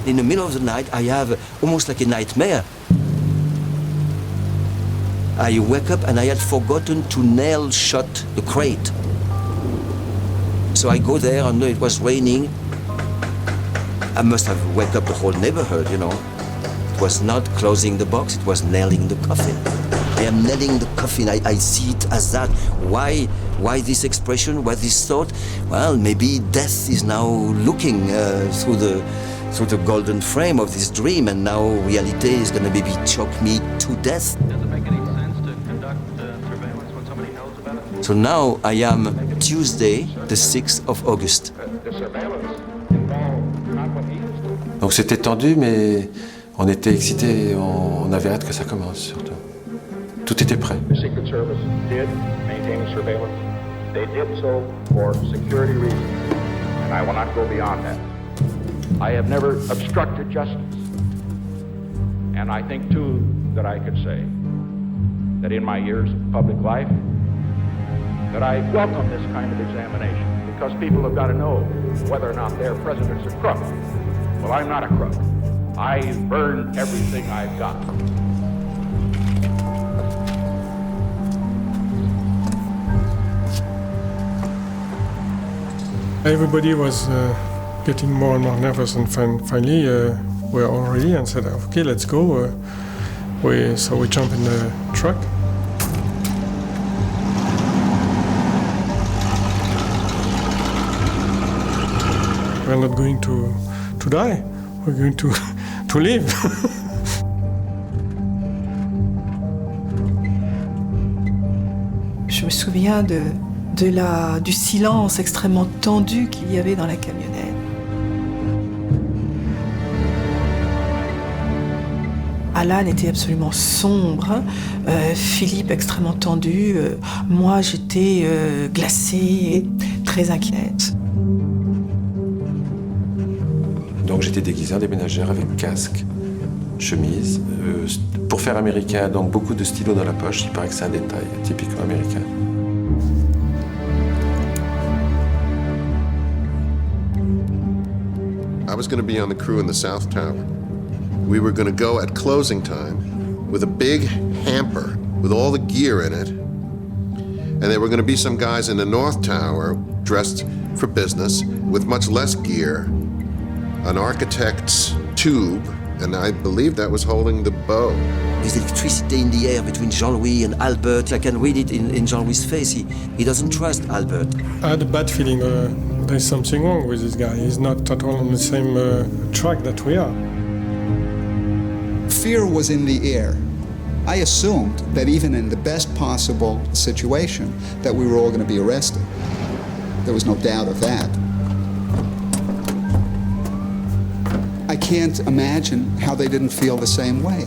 In the middle of the night, I have almost like a nightmare. I wake up and I had forgotten to nail shut the crate. So I go there and it was raining. I must have woke up the whole neighborhood, you know. It was not closing the box, it was nailing the coffin. I am nailing the coffin, I see it as that. Why this expression, why this thought? Well, maybe death is now looking through the golden frame of this dream, and now reality is going to maybe choke me to death. Does it make any sense to conduct surveillance when somebody knows about it? So now I am Tuesday, the 6th of August. Donc c'était tendu, mais on était excités, on avait hâte que ça commence surtout. Tout était prêt. The Secret Service did maintain surveillance. They did so for security reasons, and I will not go beyond that. I have never obstructed justice. And I think, too, that I could say that in my years of public life, that I welcome this kind of examination, because people have got to know whether or not their president's a crook. Well, I'm not a crook. I've earned everything I've got. Everybody was getting more and more nervous, and finally we're all ready and said, okay, let's go. So we jump in the truck. We're not going to die, we're going to live. Je me souviens du silence extrêmement tendu qu'il y avait dans la camionnette. Alan était absolument sombre, Philippe extrêmement tendu, moi j'étais glacée, très inquiète. Donc j'étais déguisé en déménageur avec casque, chemise. Pour faire américain, donc beaucoup de stylos dans la poche, il paraît que c'est un détail typiquement américain. I was going to be on the crew in the South Tower. We were going to go at closing time with a big hamper with all the gear in it. And there were going to be some guys in the North Tower dressed for business with much less gear, an architect's tube, and I believe that was holding the bow. There's electricity in the air between Jean-Louis and Albert. I can read it in Jean-Louis' face. He doesn't trust Albert. I had a bad feeling there's something wrong with this guy. He's not at all on the same track that we are. Fear was in the air. I assumed that even in the best possible situation that we were all going to be arrested. There was no doubt of that. I can't imagine how they didn't feel the same way.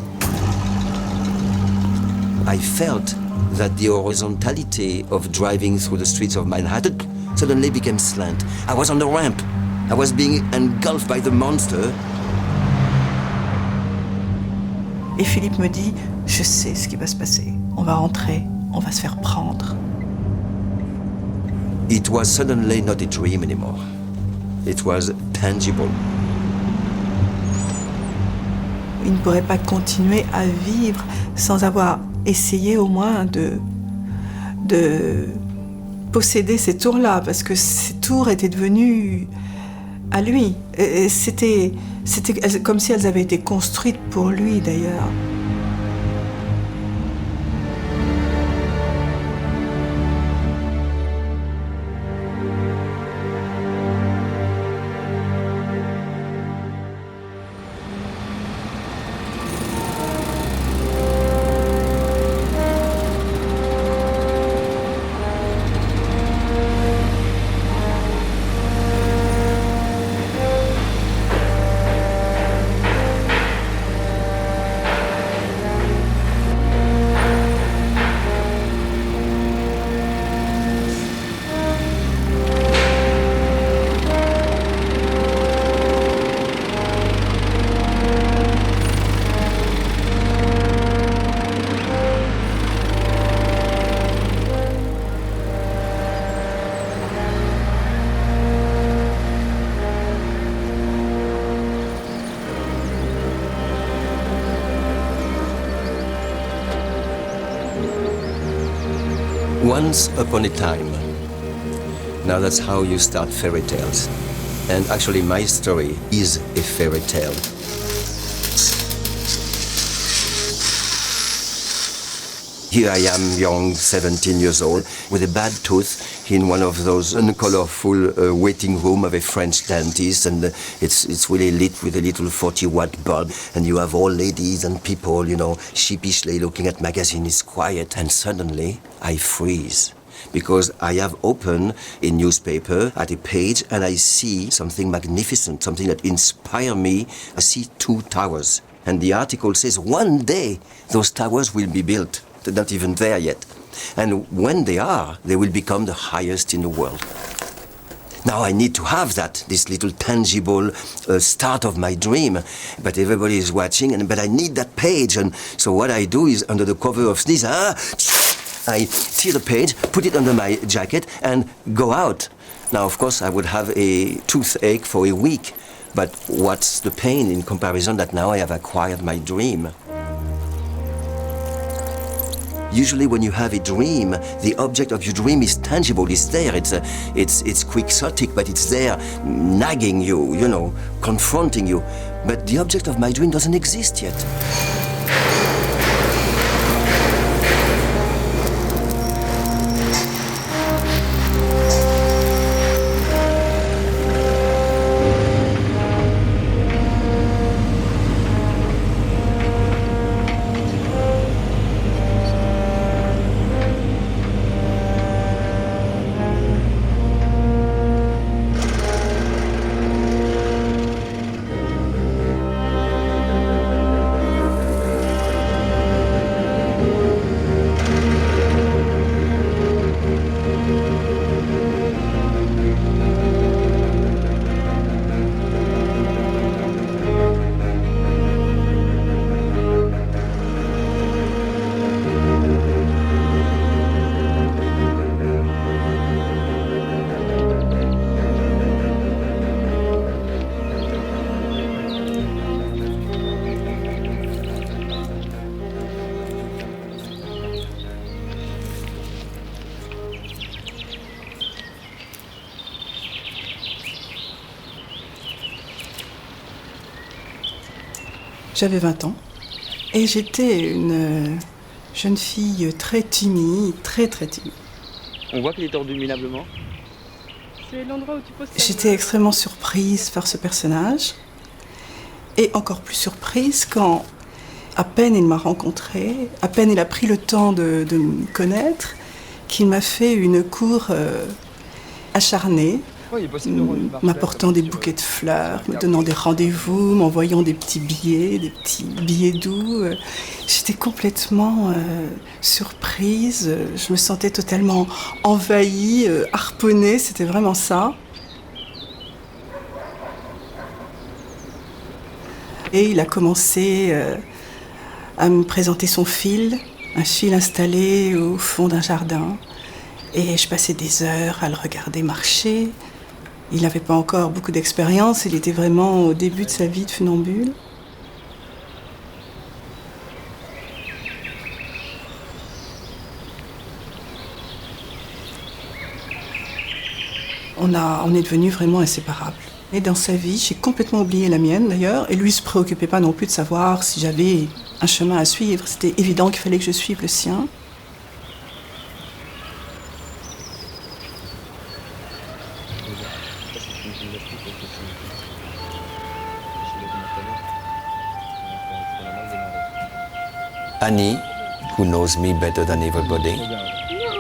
I felt that the horizontality of driving through the streets of Manhattan suddenly became slant. I was on the ramp. I was being engulfed by the monster. Et Philippe me dit, je sais ce qui va se passer. On va rentrer, on va se faire prendre. It was suddenly not a dream anymore. It was tangible. Il ne pourrait pas continuer à vivre sans avoir essayé au moins de posséder ces tours-là, parce que ces tours étaient devenues à lui. C'était comme si elles avaient été construites pour lui d'ailleurs. once upon a time. Now that's how you start fairy tales. And actually my story is a fairy tale. Here I am, young, 17 years old, with a bad tooth in one of those uncolorful waiting room of a French dentist, and it's really lit with a little 40-watt bulb, and you have old ladies and people, you know, sheepishly looking at magazines. It's quiet, and suddenly I freeze. Because I have opened a newspaper at a page and I see something magnificent, something that inspires me. I see 2 towers. And the article says one day those towers will be built. They're not even there yet. And when they are, they will become the highest in the world. Now I need to have that, this little tangible start of my dream. But everybody is watching, but I need that page. And so what I do is, under the cover of Sneeze, I tear the page, put it under my jacket, and go out. Now, of course, I would have a toothache for a week. But what's the pain in comparison that now I have acquired my dream? Usually when you have a dream, the object of your dream is tangible, it's there, it's quixotic, but it's there nagging you, you know, confronting you. But the object of my dream doesn't exist yet. J'avais 20 ans et j'étais une jeune fille très timide, très timide. On voit qu'il est tordu minablement. C'est l'endroit où tu poses ta J'étais extrêmement surprise par ce personnage et encore plus surprise quand, à peine il m'a rencontrée, à peine il a pris le temps de me connaître, qu'il m'a fait une cour acharnée, m'apportant des bouquets de fleurs, me donnant des rendez-vous, m'envoyant des petits billets doux. J'étais complètement surprise, je me sentais totalement envahie, harponnée, c'était vraiment ça. Et il a commencé à me présenter son fil, un fil installé au fond d'un jardin. Et je passais des heures à le regarder marcher. Il n'avait pas encore beaucoup d'expérience, il était vraiment au début de sa vie de funambule. On est devenus vraiment inséparables. Et dans sa vie, j'ai complètement oublié la mienne d'ailleurs, et lui ne se préoccupait pas non plus de savoir si j'avais un chemin à suivre. C'était évident qu'il fallait que je suive le sien. Annie, who knows me better than everybody.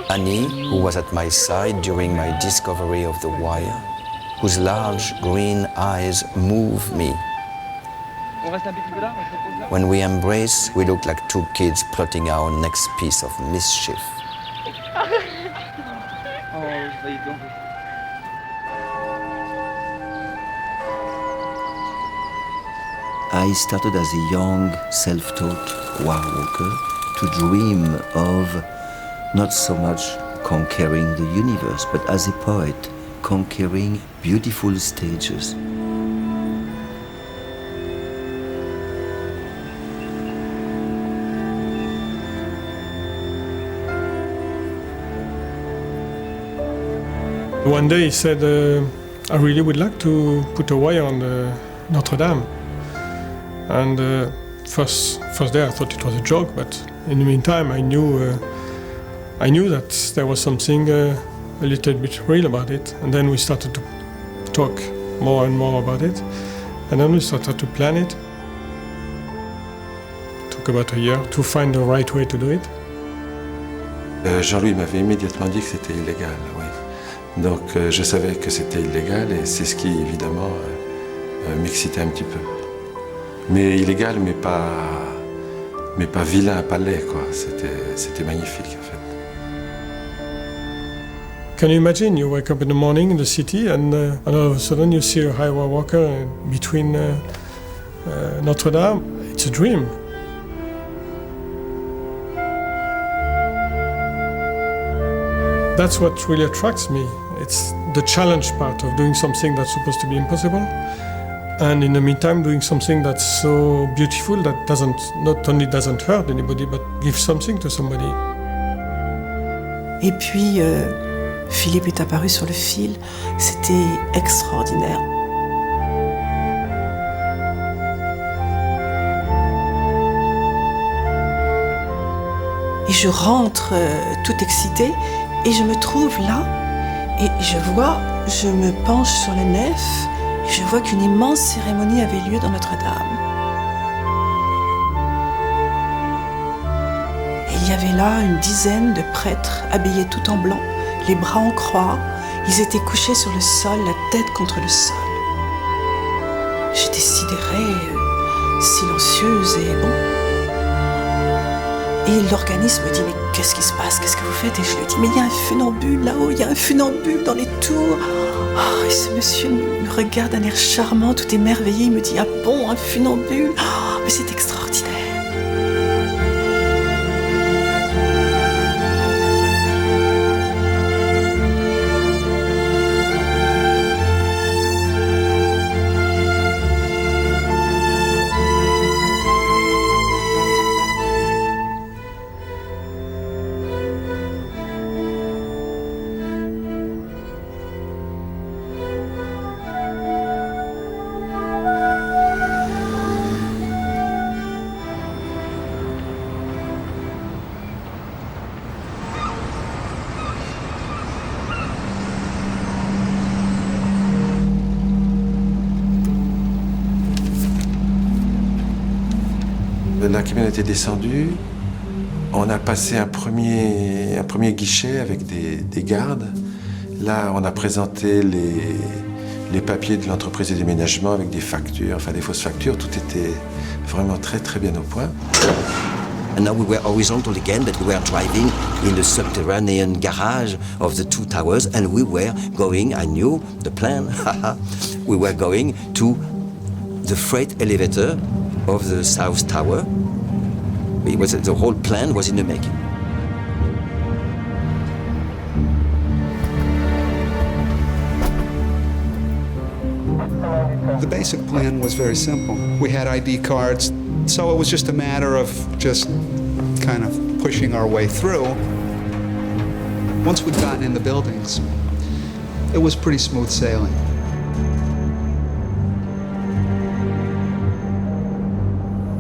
Annie, who was at my side during my discovery of the wire, whose large green eyes move me. On reste un petit peu là, on se repose là. When we embrace, we look like 2 kids plotting our next piece of mischief. Oh, vas-y donc. I started as a young, self-taught war walker to dream of not so much conquering the universe, but as a poet, conquering beautiful stages. One day he said, I really would like to put a wire on Notre Dame. And first day I thought it was a joke, but in the meantime I knew that there was something a little bit real about it. And then we started to talk more and more about it. And then we started to plan it. It took about a year to find the right way to do it. Jean-Louis m'avait immédiatement dit que c'était illégal, oui. Donc je savais que c'était illégal et c'est ce qui évidemment m'excitait un petit peu. Mais illégal, mais pas vilain, pas laid, quoi. C'était magnifique en fait. Can you imagine you wake up in the morning in the city and all of a sudden you see a highway walker between Notre Dame? It's a dream. That's what really attracts me. It's the challenge part of doing something that's supposed to be impossible, and in the meantime doing something that's so beautiful that not only doesn't hurt anybody but gives something to somebody. Et puis Philippe est apparu sur le fil, c'était extraordinaire. Et je rentre toute excitée et je me trouve là et je me penche sur la nef et je vois qu'une immense cérémonie avait lieu dans Notre-Dame. Et il y avait là une dizaine de prêtres habillés tout en blanc, les bras en croix. Ils étaient couchés sur le sol, la tête contre le sol. J'étais sidérée, silencieuse et bon. Et l'organisme me dit, mais qu'est-ce qui se passe? Qu'est-ce que vous faites? Et je lui dis, mais il y a un funambule là-haut, il y a un funambule dans les tours. Oh, et ce monsieur me regarde d'un air charmant, tout émerveillé. Il me dit, ah bon, un funambule? Oh, mais c'est extraordinaire. La camionnette est descendue, on a passé un premier guichet avec des gardes. Là, on a présenté les papiers de l'entreprise de déménagement avec des factures, enfin des fausses factures. Tout était vraiment très très bien au point. And now we were horizontal again, but we were driving in the subterranean garage of the two towers, and we were going, I knew the plan, we were going to the freight elevator of the South Tower. The whole plan was in the making. The basic plan was very simple. We had ID cards, so it was just a matter of just kind of pushing our way through. Once we'd gotten in the buildings, it was pretty smooth sailing.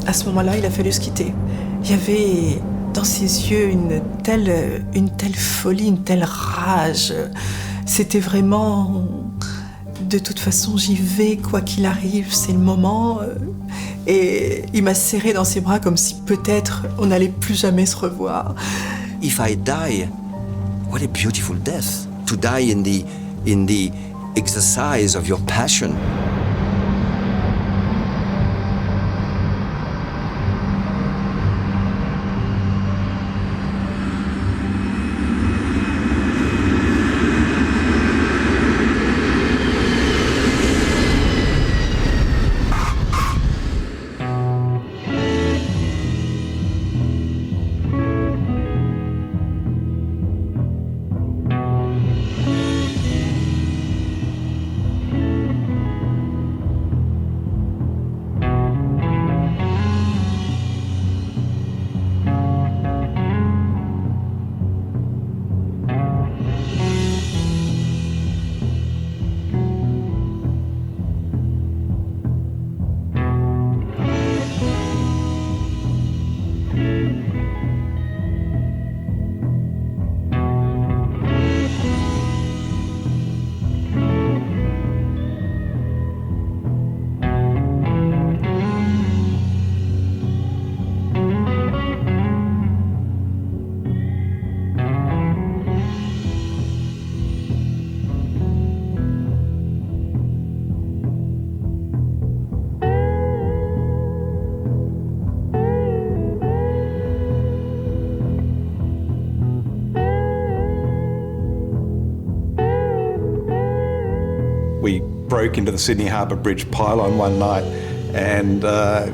À ce moment-là, il a fallu se quitter. Il y avait dans ses yeux une telle folie, une telle rage. C'était vraiment, de toute façon, j'y vais, quoi qu'il arrive, c'est le moment. Et il m'a serré dans ses bras comme si peut-être on n'allait plus jamais se revoir. If I die, what a beautiful death. To die in the exercise of your passion. broke into the Sydney Harbour Bridge pylon one night and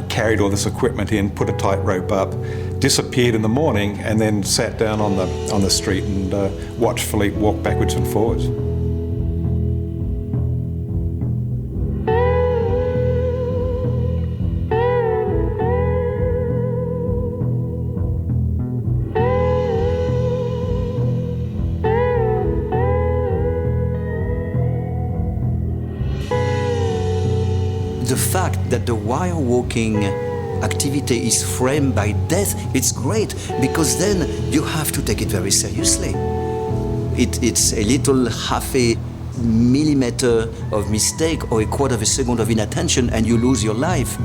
carried all this equipment in, put a tight rope up, disappeared in the morning, and then sat down on the street and watched Philippe walk backwards and forwards. The fact that the wire walking activity is framed by death, it's great, because then you have to take it very seriously. It's a little half a millimeter of mistake or a quarter of a second of inattention and you lose your life.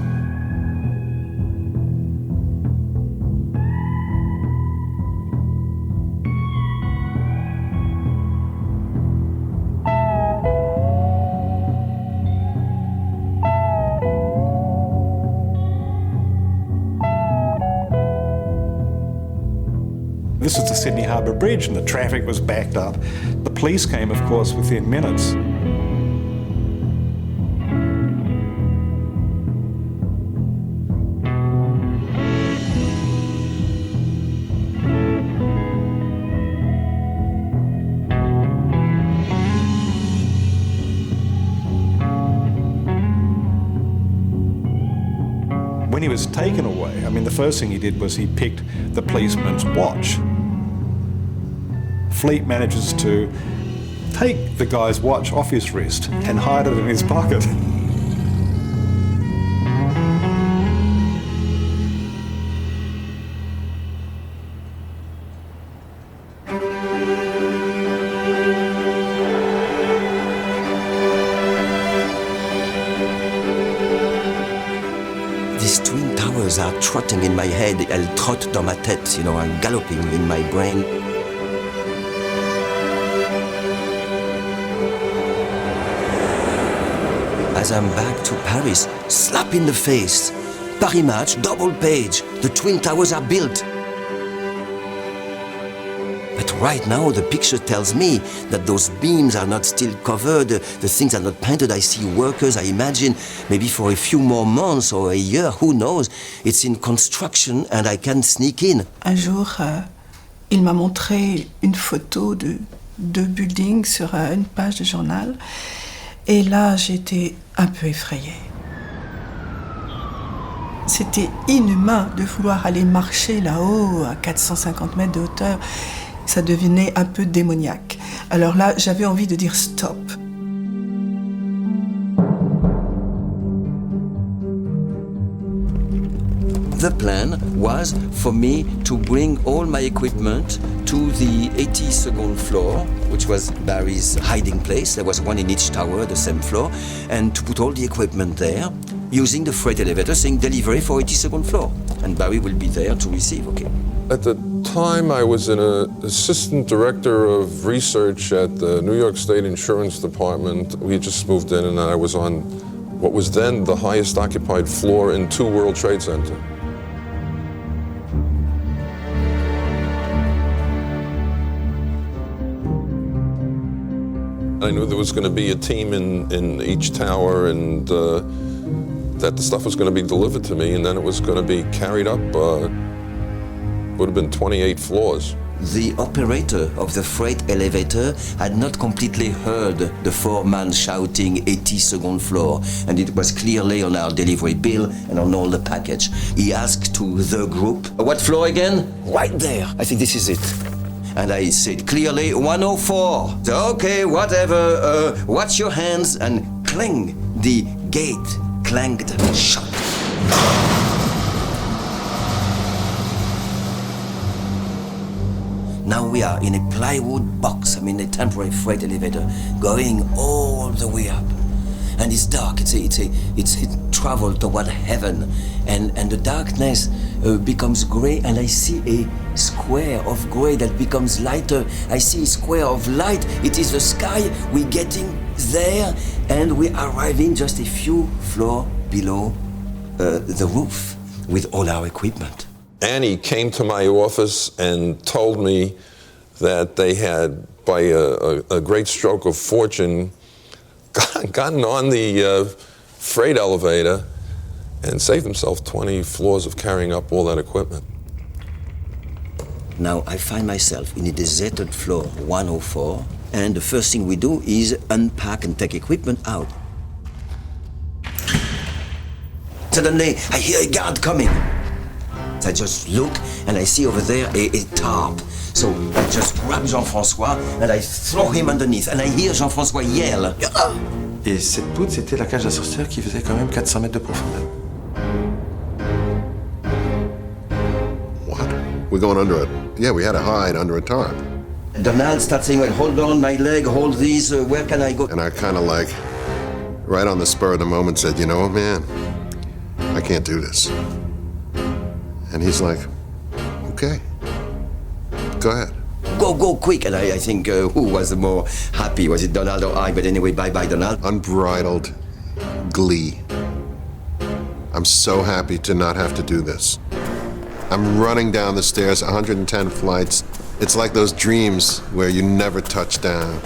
This is the Sydney Harbour Bridge and the traffic was backed up. The police came, of course, within minutes. When he was taken away, I mean, the first thing he did was he picked the policeman's watch. Philippe manages to take the guy's watch off his wrist and hide it in his pocket. These twin towers are trotting in my head. Elles trottent dans ma tête, you know, I'm galloping in my brain. As I'm back to Paris, slap in the face. Paris Match, double page. The Twin Towers are built. But right now, the picture tells me that those beams are not still covered, the things are not painted. I see workers, I imagine, maybe for a few more months or a year, who knows. It's in construction and I can sneak in. Un jour, il m'a montré une photo de deux buildings sur une page de journal. Et là, j'étais un peu effrayée. C'était inhumain de vouloir aller marcher là-haut, à 450 mètres de hauteur. Ça devenait un peu démoniaque. Alors là, j'avais envie de dire stop. The plan was for me to bring all my equipment to the 82nd floor, which was Barry's hiding place. There was one in each tower, the same floor, and to put all the equipment there using the freight elevator saying delivery for 82nd floor. And Barry will be there to receive, okay. At the time, I was an assistant director of research at the New York State Insurance Department. We had just moved in and I was on what was then the highest occupied floor in 2 World Trade Center. I knew there was going to be a team in each tower and that the stuff was going to be delivered to me and then it was going to be carried up, would have been 28 floors. The operator of the freight elevator had not completely heard the foreman shouting 82nd floor, and it was clearly on our delivery bill and on all the package. He asked to the group, what floor again? Right there. I think this is it. And I said clearly 104. So, okay, whatever, watch your hands, and clang, the gate clanged shut. Now we are in a plywood box, I mean a temporary freight elevator, going all the way up. And it's dark, it's travel toward heaven. And the darkness becomes gray, and I see a square of gray that becomes lighter. I see a square of light. It is the sky. We're getting there, and we're arriving just a few floors below the roof with all our equipment. Annie came to my office and told me that they had, by a great stroke of fortune, gotten on the freight elevator and saved himself 20 floors of carrying up all that equipment. Now I find myself in a deserted floor 104, and the first thing we do is unpack and take equipment out. Suddenly, I hear a guard coming. I just look and I see over there a tarp. So I just grab Jean-François and I throw him underneath. And I hear Jean-François yell. Et cette poutre, c'était la cage à sorcière qui faisait quand même 400 mètres de profondeur. What? We're going under it. Yeah, we had to hide under a tarp. Donald starts saying, well, hold on, my leg, hold these, where can I go? And I kind of like, right on the spur of the moment said, you know, man, I can't do this. And he's like, okay, go ahead. Go quick. And I think who was the more happy? Was it Donald or I? But anyway, bye-bye, Donald. Unbridled glee. I'm so happy to not have to do this. I'm running down the stairs, 110 flights. It's like those dreams where you never touch down.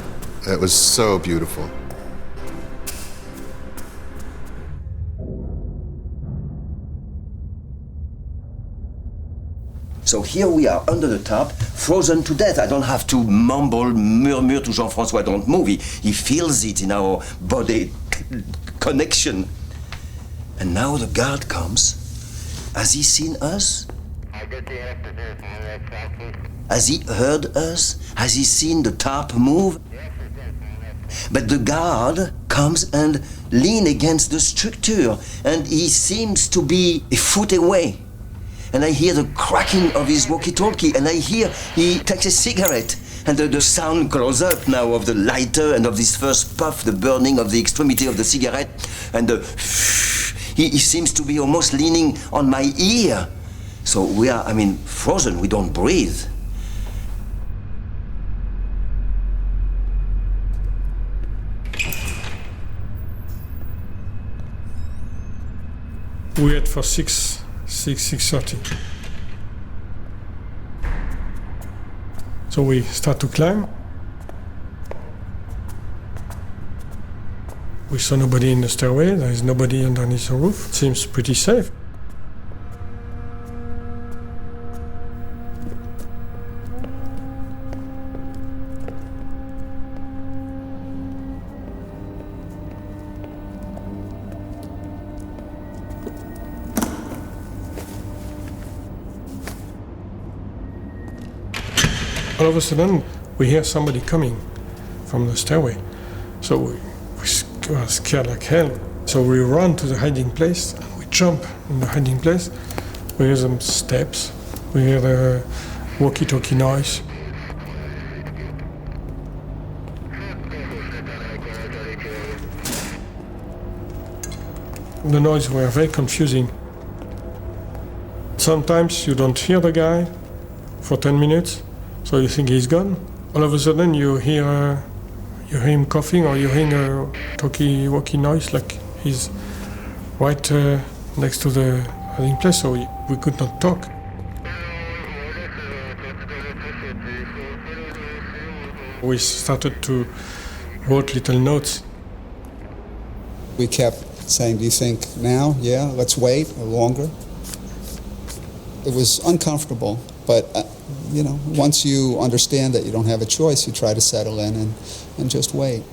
It was so beautiful. So here we are under the top, frozen to death. I don't have to murmur to Jean-François, don't move. He feels it in our body connection. And now the guard comes. Has he seen us? Has he heard us? Has he seen the tarp move? But the guard comes and leans against the structure, and he seems to be a foot away. And I hear the cracking of his walkie-talkie, and I hear he takes a cigarette. And the sound grows up now of the lighter and of this first puff, the burning of the extremity of the cigarette. And he seems to be almost leaning on my ear. So we are, frozen, we don't breathe. We wait for 6:30. So we start to climb. We saw nobody in the stairway, there is nobody underneath the roof. It seems pretty safe. All of a sudden, we hear somebody coming from the stairway. So we were scared like hell. So we run to the hiding place, and we jump in the hiding place. We hear some steps. We hear the walkie-talkie noise. The noise were very confusing. Sometimes you don't hear the guy for 10 minutes. So you think he's gone. All of a sudden you hear him coughing, or you hear a talkie-walkie noise, like he's right next to the hiding place, so we could not talk. We started to write little notes. We kept saying, do you think now? Yeah, let's wait or longer. It was uncomfortable, but once you understand that you don't have a choice, you try to settle in and just wait.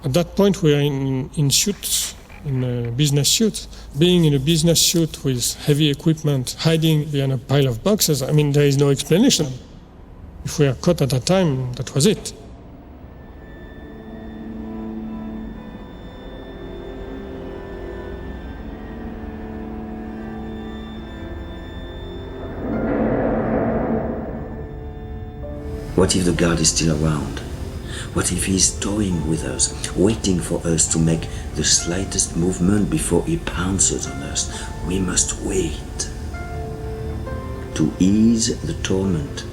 At that point, we are in suits, in a business suit. Being in a business suit with heavy equipment, hiding behind a pile of boxes, there is no explanation. If we are caught at that time, that was it. What if the guard is still around? What if he's toying with us, waiting for us to make the slightest movement before he pounces on us? We must wait. To ease the torment,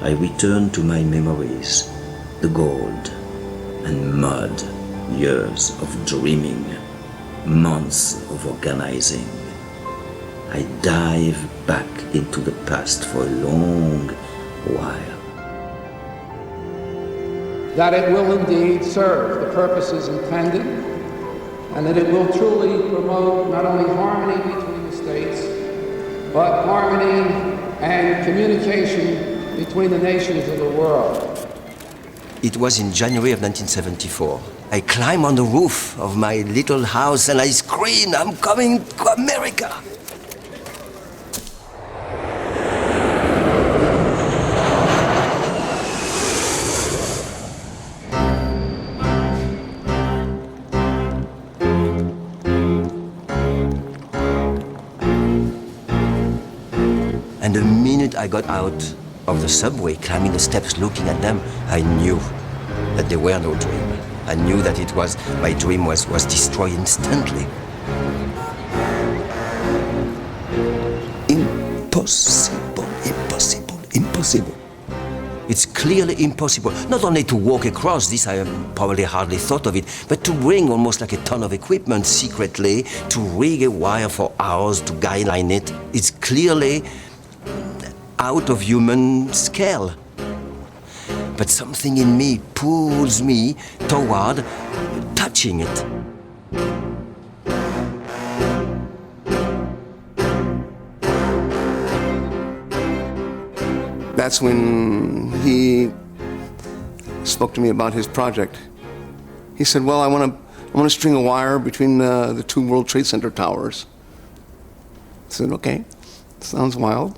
I return to my memories, the gold and mud, years of dreaming, months of organizing. I dive back into the past for a long while. that it will indeed serve the purposes intended, and that it will truly promote not only harmony between the states, but harmony and communication between the nations of the world. It was in January of 1974. I climb on the roof of my little house and I scream, "I'm coming to America!" And the minute I got out of the subway, climbing the steps, looking at them, I knew that they were no dream. I knew that my dream was destroyed instantly. Impossible, impossible, impossible. It's clearly impossible, not only to walk across this, I probably hardly thought of it, but to bring almost like a ton of equipment secretly, to rig a wire for hours, to guideline it. It's clearly out of human scale. But something in me pulls me toward touching it. That's when he spoke to me about his project. He said, "Well, I want to string a wire between the two World Trade Center towers." I said, "Okay, sounds wild."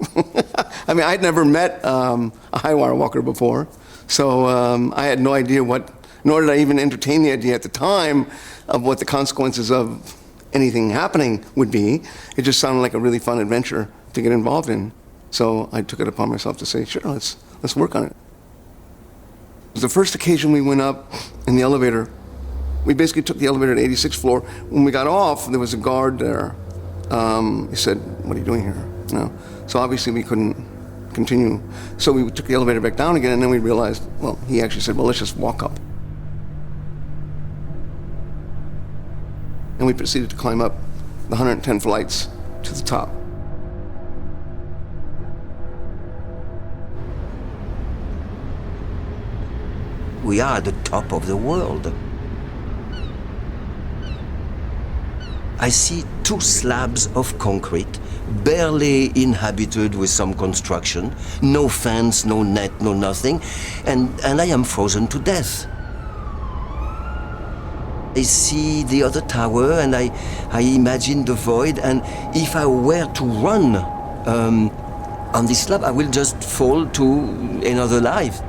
I mean, I'd never met a high wire walker before, so I had no idea nor did I even entertain the idea at the time of what the consequences of anything happening would be. It just sounded like a really fun adventure to get involved in. So I took it upon myself to say, "Sure, let's work on it." It was the first occasion we went up in the elevator. We basically took the elevator to the 86th floor. When we got off, there was a guard there. He said, "What are you doing here?" So obviously we couldn't continue. So we took the elevator back down again, and then we realized, well, he actually said, "Well, let's just walk up." And we proceeded to climb up the 110 flights to the top. We are at the top of the world. I see two slabs of concrete, barely inhabited with some construction, no fence, no net, no nothing, and I am frozen to death. I see the other tower and I imagine the void, and if I were to run on this slab, I will just fall to another life.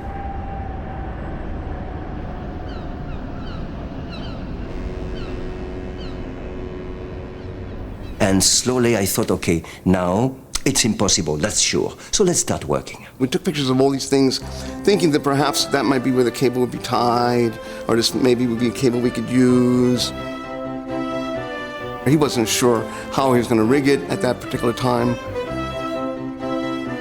And slowly I thought, okay, now it's impossible, that's sure. So let's start working. We took pictures of all these things, thinking that perhaps that might be where the cable would be tied, or this maybe would be a cable we could use. He wasn't sure how he was going to rig it at that particular time.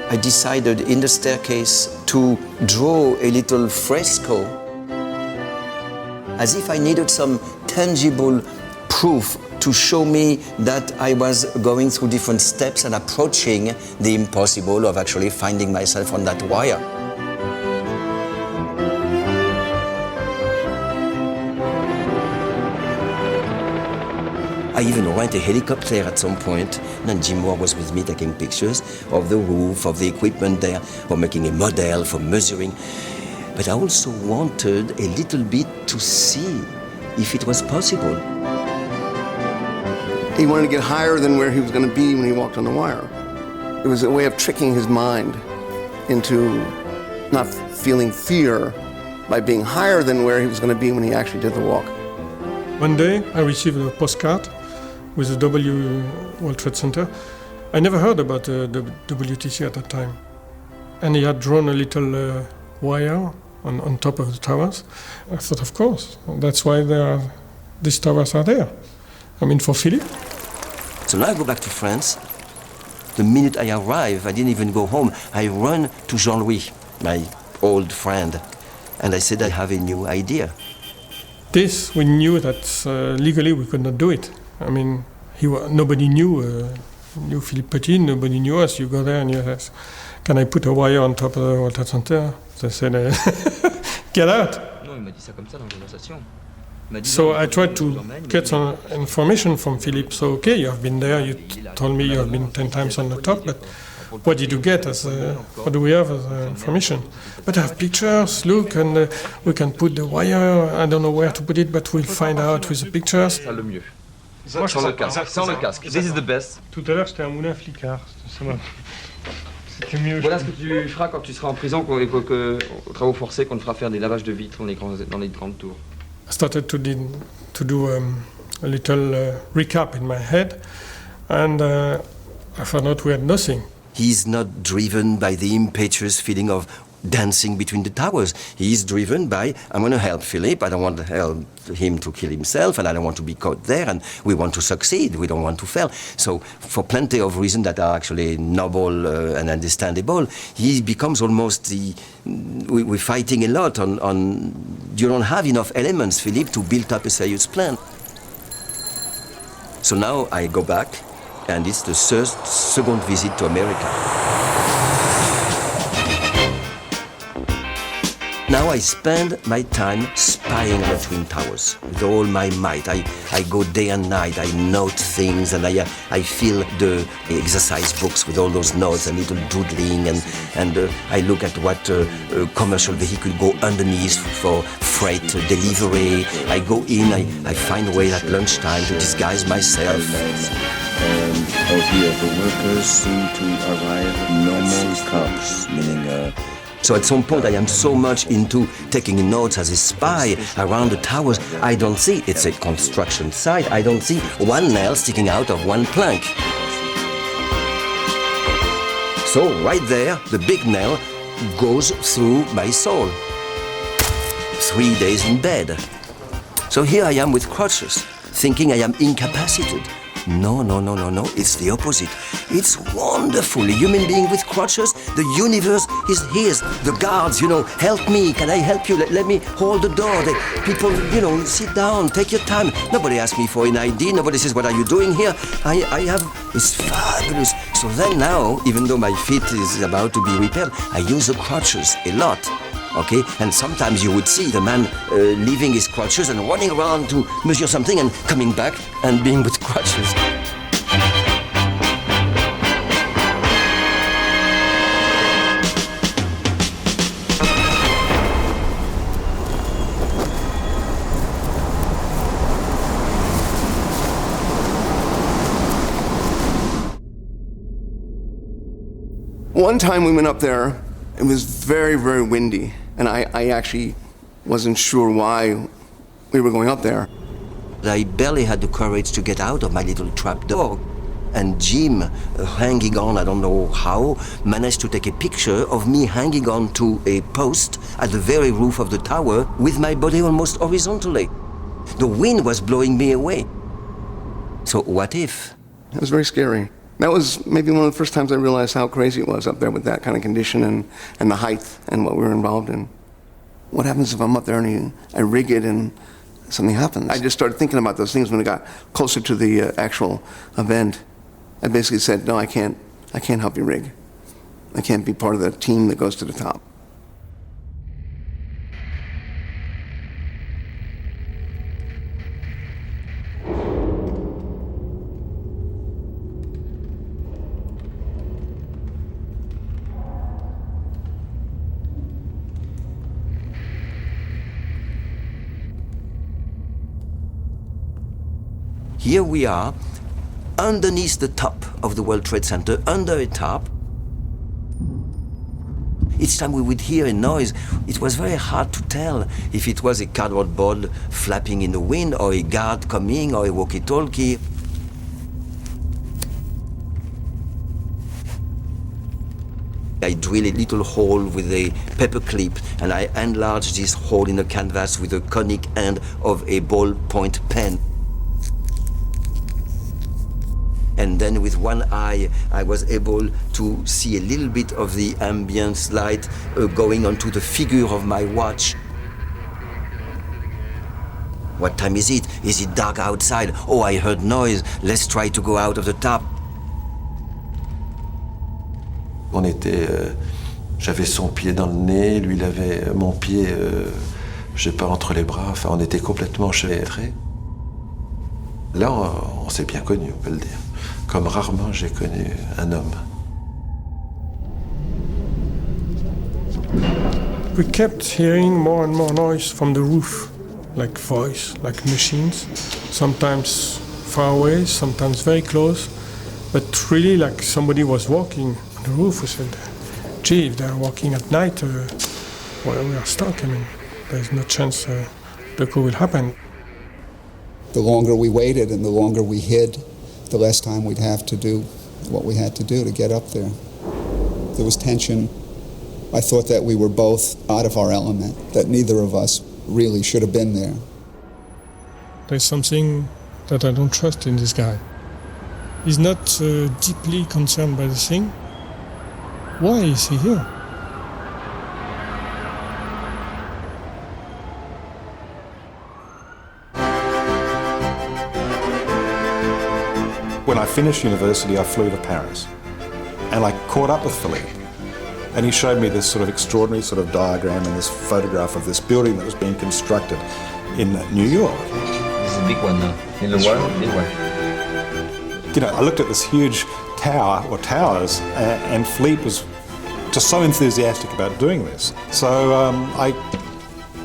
I decided in the staircase to draw a little fresco, as if I needed some tangible proof to show me that I was going through different steps and approaching the impossible of actually finding myself on that wire. I even rent a helicopter at some point, and Jim Moore was with me taking pictures of the roof, of the equipment there, for making a model, for measuring. But I also wanted a little bit to see if it was possible. He wanted to get higher than where he was going to be when he walked on the wire. It was a way of tricking his mind into not feeling fear by being higher than where he was going to be when he actually did the walk. One day I received a postcard with the World Trade Center. I never heard about the WTC at that time. And he had drawn a little wire on top of the towers. I thought, of course, that's why these towers are there. I mean, for Philippe. So now I go back to France. The minute I arrive, I didn't even go home. I run to Jean-Louis, my old friend, and I said, I have a new idea. This, we knew that legally we could not do it. I mean, nobody knew Philippe Petit, nobody knew us. You go there and you ask, can I put a wire on top of the World Trade Center? They said, get out. No, So I tried to get some information from Philippe. So, okay, you have been there, you told me you have been 10 times on the top, but what did you get as, what do we have as information? But I have pictures, look, and we can put the wire, I don't know where to put it, but we'll find out with the pictures. Ça le mieux. Sans le casque. Sans le casque. This is the best. Tout à l'heure, c'était un moulin flicard. C'était mieux. Voilà ce que tu feras quand tu seras en prison, aux travaux forcés, qu'on te fera faire des lavages de vitres dans les grandes tours. I started to do a little recap in my head, and I found out we had nothing. He's not driven by the impetuous feeling of dancing between the towers. He's driven by, I'm going to help Philippe, I don't want to help him to kill himself, and I don't want to be caught there, and we want to succeed, we don't want to fail. So for plenty of reasons that are actually noble and understandable, he becomes almost we're fighting a lot on you don't have enough elements, Philippe, to build up a serious plan. So now I go back, and it's the second visit to America. Now I spend my time spying on the Twin Towers with all my might. I go day and night, I note things, and I fill the exercise books with all those notes and little doodling, and I look at what commercial vehicle go underneath for freight delivery. I go in, I find a way at lunchtime to disguise myself. Out here, the workers seem to arrive in normal cops, meaning So at some point I am so much into taking notes as a spy around the towers, I don't see, it's a construction site, I don't see one nail sticking out of one plank. So right there, the big nail goes through my soul. 3 days in bed. So here I am with crutches, thinking I am incapacitated. No, it's the opposite. It's wonderful. A human being with crutches, the universe is his. The guards, help me, can I help you? Let me hold the door. People, sit down, take your time. Nobody asks me for an ID, nobody says, what are you doing here? It's fabulous. So then now, even though my feet is about to be repaired, I use the crutches a lot. Okay, and sometimes you would see the man leaving his crutches and running around to measure something and coming back and being with crutches. One time we went up there, it was very, very windy, and I actually wasn't sure why we were going up there. I barely had the courage to get out of my little trap door. And Jim, hanging on, I don't know how, managed to take a picture of me hanging on to a post at the very roof of the tower with my body almost horizontally. The wind was blowing me away. So what if? It was very scary. That was maybe one of the first times I realized how crazy it was up there with that kind of condition and the height and what we were involved in. What happens if I'm up there and I rig it and something happens? I just started thinking about those things when it got closer to the actual event. I basically said, no, I can't help you rig. I can't be part of the team that goes to the top. Here we are, underneath the top of the World Trade Center, under a top. Each time we would hear a noise, it was very hard to tell if it was a cardboard board flapping in the wind, or a guard coming, or a walkie-talkie. I drill a little hole with a paper clip, and I enlarge this hole in the canvas with the conic end of a ballpoint pen. And then with one eye, I was able to see a little bit of the ambience light going onto the figure of my watch. What time is it? Is it dark outside? Oh, I heard noise. Let's try to go out of the top. J'avais son pied dans le nez, lui il avait mon pied j'ai pas entre les bras. Enfin, on était complètement enchevêtrés. Là, on s'est bien connus, on peut le dire. Comme rarement j'ai connu un homme. We kept hearing more and more noise from the roof, like voice, like machines, sometimes far away, sometimes very close, but really like somebody was walking on the roof. We said, gee, if they're walking at night, well, we are stuck. I mean, there's no chance the coup will happen. The longer we waited and the longer we hid, the less time we'd have to do what we had to do to get up there. There was tension. I thought that we were both out of our element, that neither of us really should have been there. There's something that I don't trust in this guy. He's not deeply concerned by the thing. Why is he here? When I finished university, I flew to Paris, and I caught up with Philippe. And he showed me this sort of extraordinary sort of diagram and this photograph of this building that was being constructed in New York. This is a big one now. In the world, big one. You know, I looked at this huge tower, or towers, and Philippe was just so enthusiastic about doing this. So I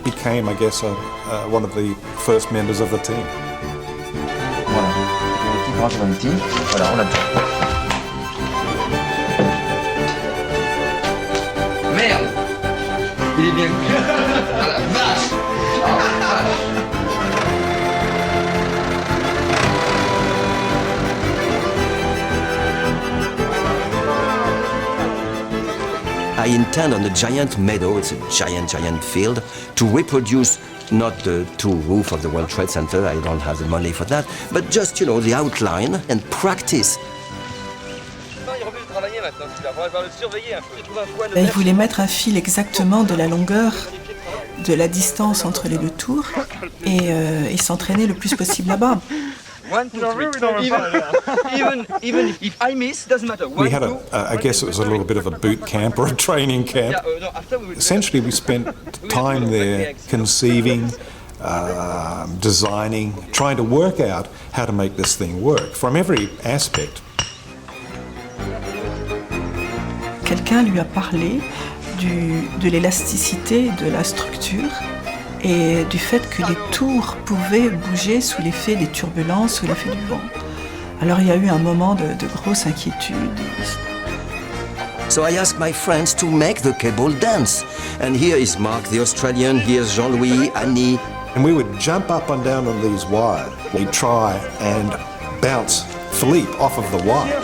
became, I guess, one of the first members of the team. Voilà. On était dans le team. Voilà, on l'a fait. Merde! Il est bien cuit. Ah la vache! Oh la vache! I intend on a giant meadow, it's a giant field, to reproduce not the two roof of the World Trade Center, I don't have the money for that, but just, you know, the outline and practice. Il voulait mettre un fil exactement de la longueur, de la distance entre les deux tours et s'entraîner le plus possible là-bas. 1, 2, 3. Even if I miss, doesn't matter. We had I guess it was a little bit of a boot camp or a training camp. Essentially, we spent time there conceiving, designing, trying to work out how to make this thing work from every aspect. Quelqu'un lui a parlé de l'élasticité de la structure et du fait que les tours pouvaient bouger sous l'effet des turbulences, sous l'effet du vent. Alors il y a eu un moment de grosse inquiétude. So I asked my friends to make the cable dance. And here is Mark the Australian, here's Jean-Louis, Annie. And we would jump up and down on these wires. We'd try and bounce Philippe off of the wire.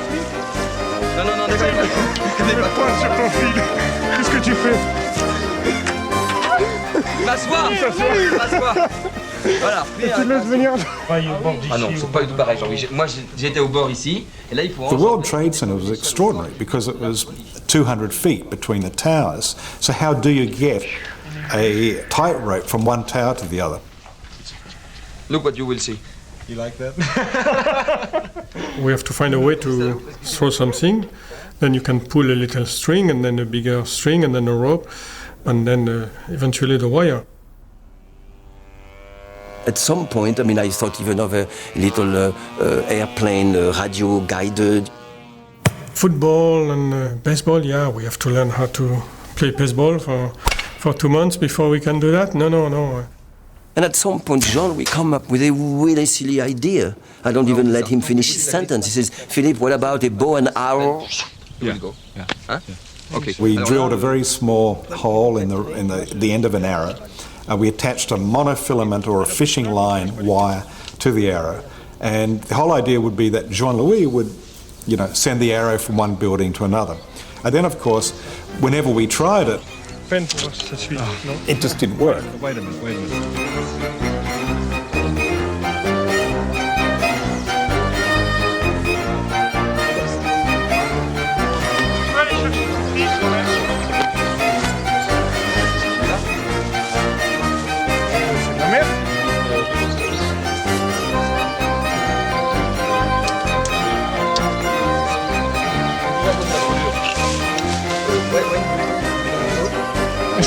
Non, déconne pas sur ton fil. Qu'est-ce que tu fais? M'asseoir. Voilà. Et tu laisses venir. Ah non, c'est pas du tout pareil. Moi, j'étais au bord ici, et là, il faut... The World Trade Center was extraordinary because it was 200 feet between the towers. So how do you get a tightrope from one tower to the other? Look what you will see. You like that? We have to find a way to throw something. Then you can pull a little string, and then a bigger string, and then a rope, and then eventually the wire. At some point, I mean, I thought even of a little airplane, radio-guided. Football and baseball, yeah, we have to learn how to play baseball for 2 months before we can do that. No. And at some point, Jean, we come up with a really silly idea. I don't even let him finish his sentence. He says, Philippe, what about a bow and arrow? Here we go. Yeah. Huh? Okay. We drilled a very small hole in the end of an arrow. We attached a monofilament or a fishing line wire to the arrow. And the whole idea would be that Jean-Louis would, send the arrow from one building to another. And then, of course, whenever we tried it, it just didn't work. Wait a minute.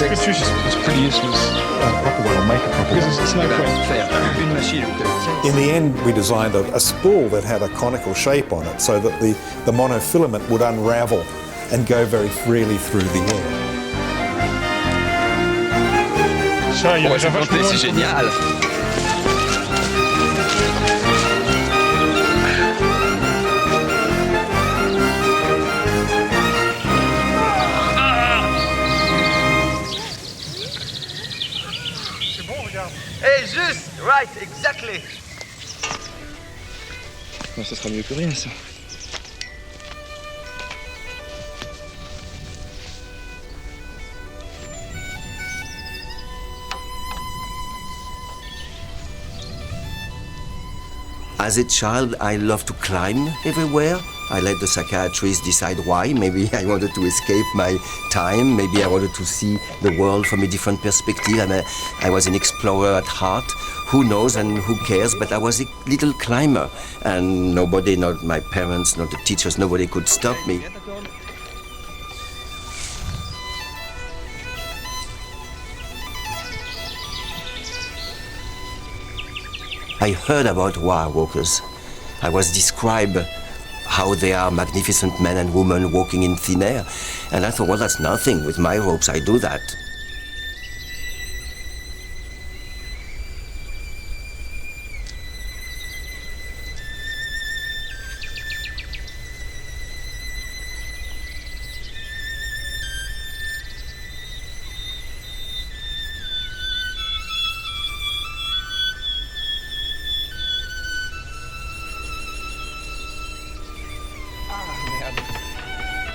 It's pretty useless. Proper one will make a proper Because it's no point. Faire une machine. In the end, we designed a spool that had a conical shape on it so that the monofilament would unravel and go very freely through the air. Ça, il y a déjà vachement C'est génial. Hey, juste! Right, exactly! Non, ça sera mieux que rien, ça. As a child, I loved to climb everywhere. I let the psychiatrist decide why. Maybe I wanted to escape my time. Maybe I wanted to see the world from a different perspective. I was an explorer at heart. Who knows and who cares? But I was a little climber. And nobody, not my parents, not the teachers, nobody could stop me. I heard about wire walkers. I was described how they are magnificent men and women walking in thin air. And I thought, well, that's nothing. With my ropes, I do that.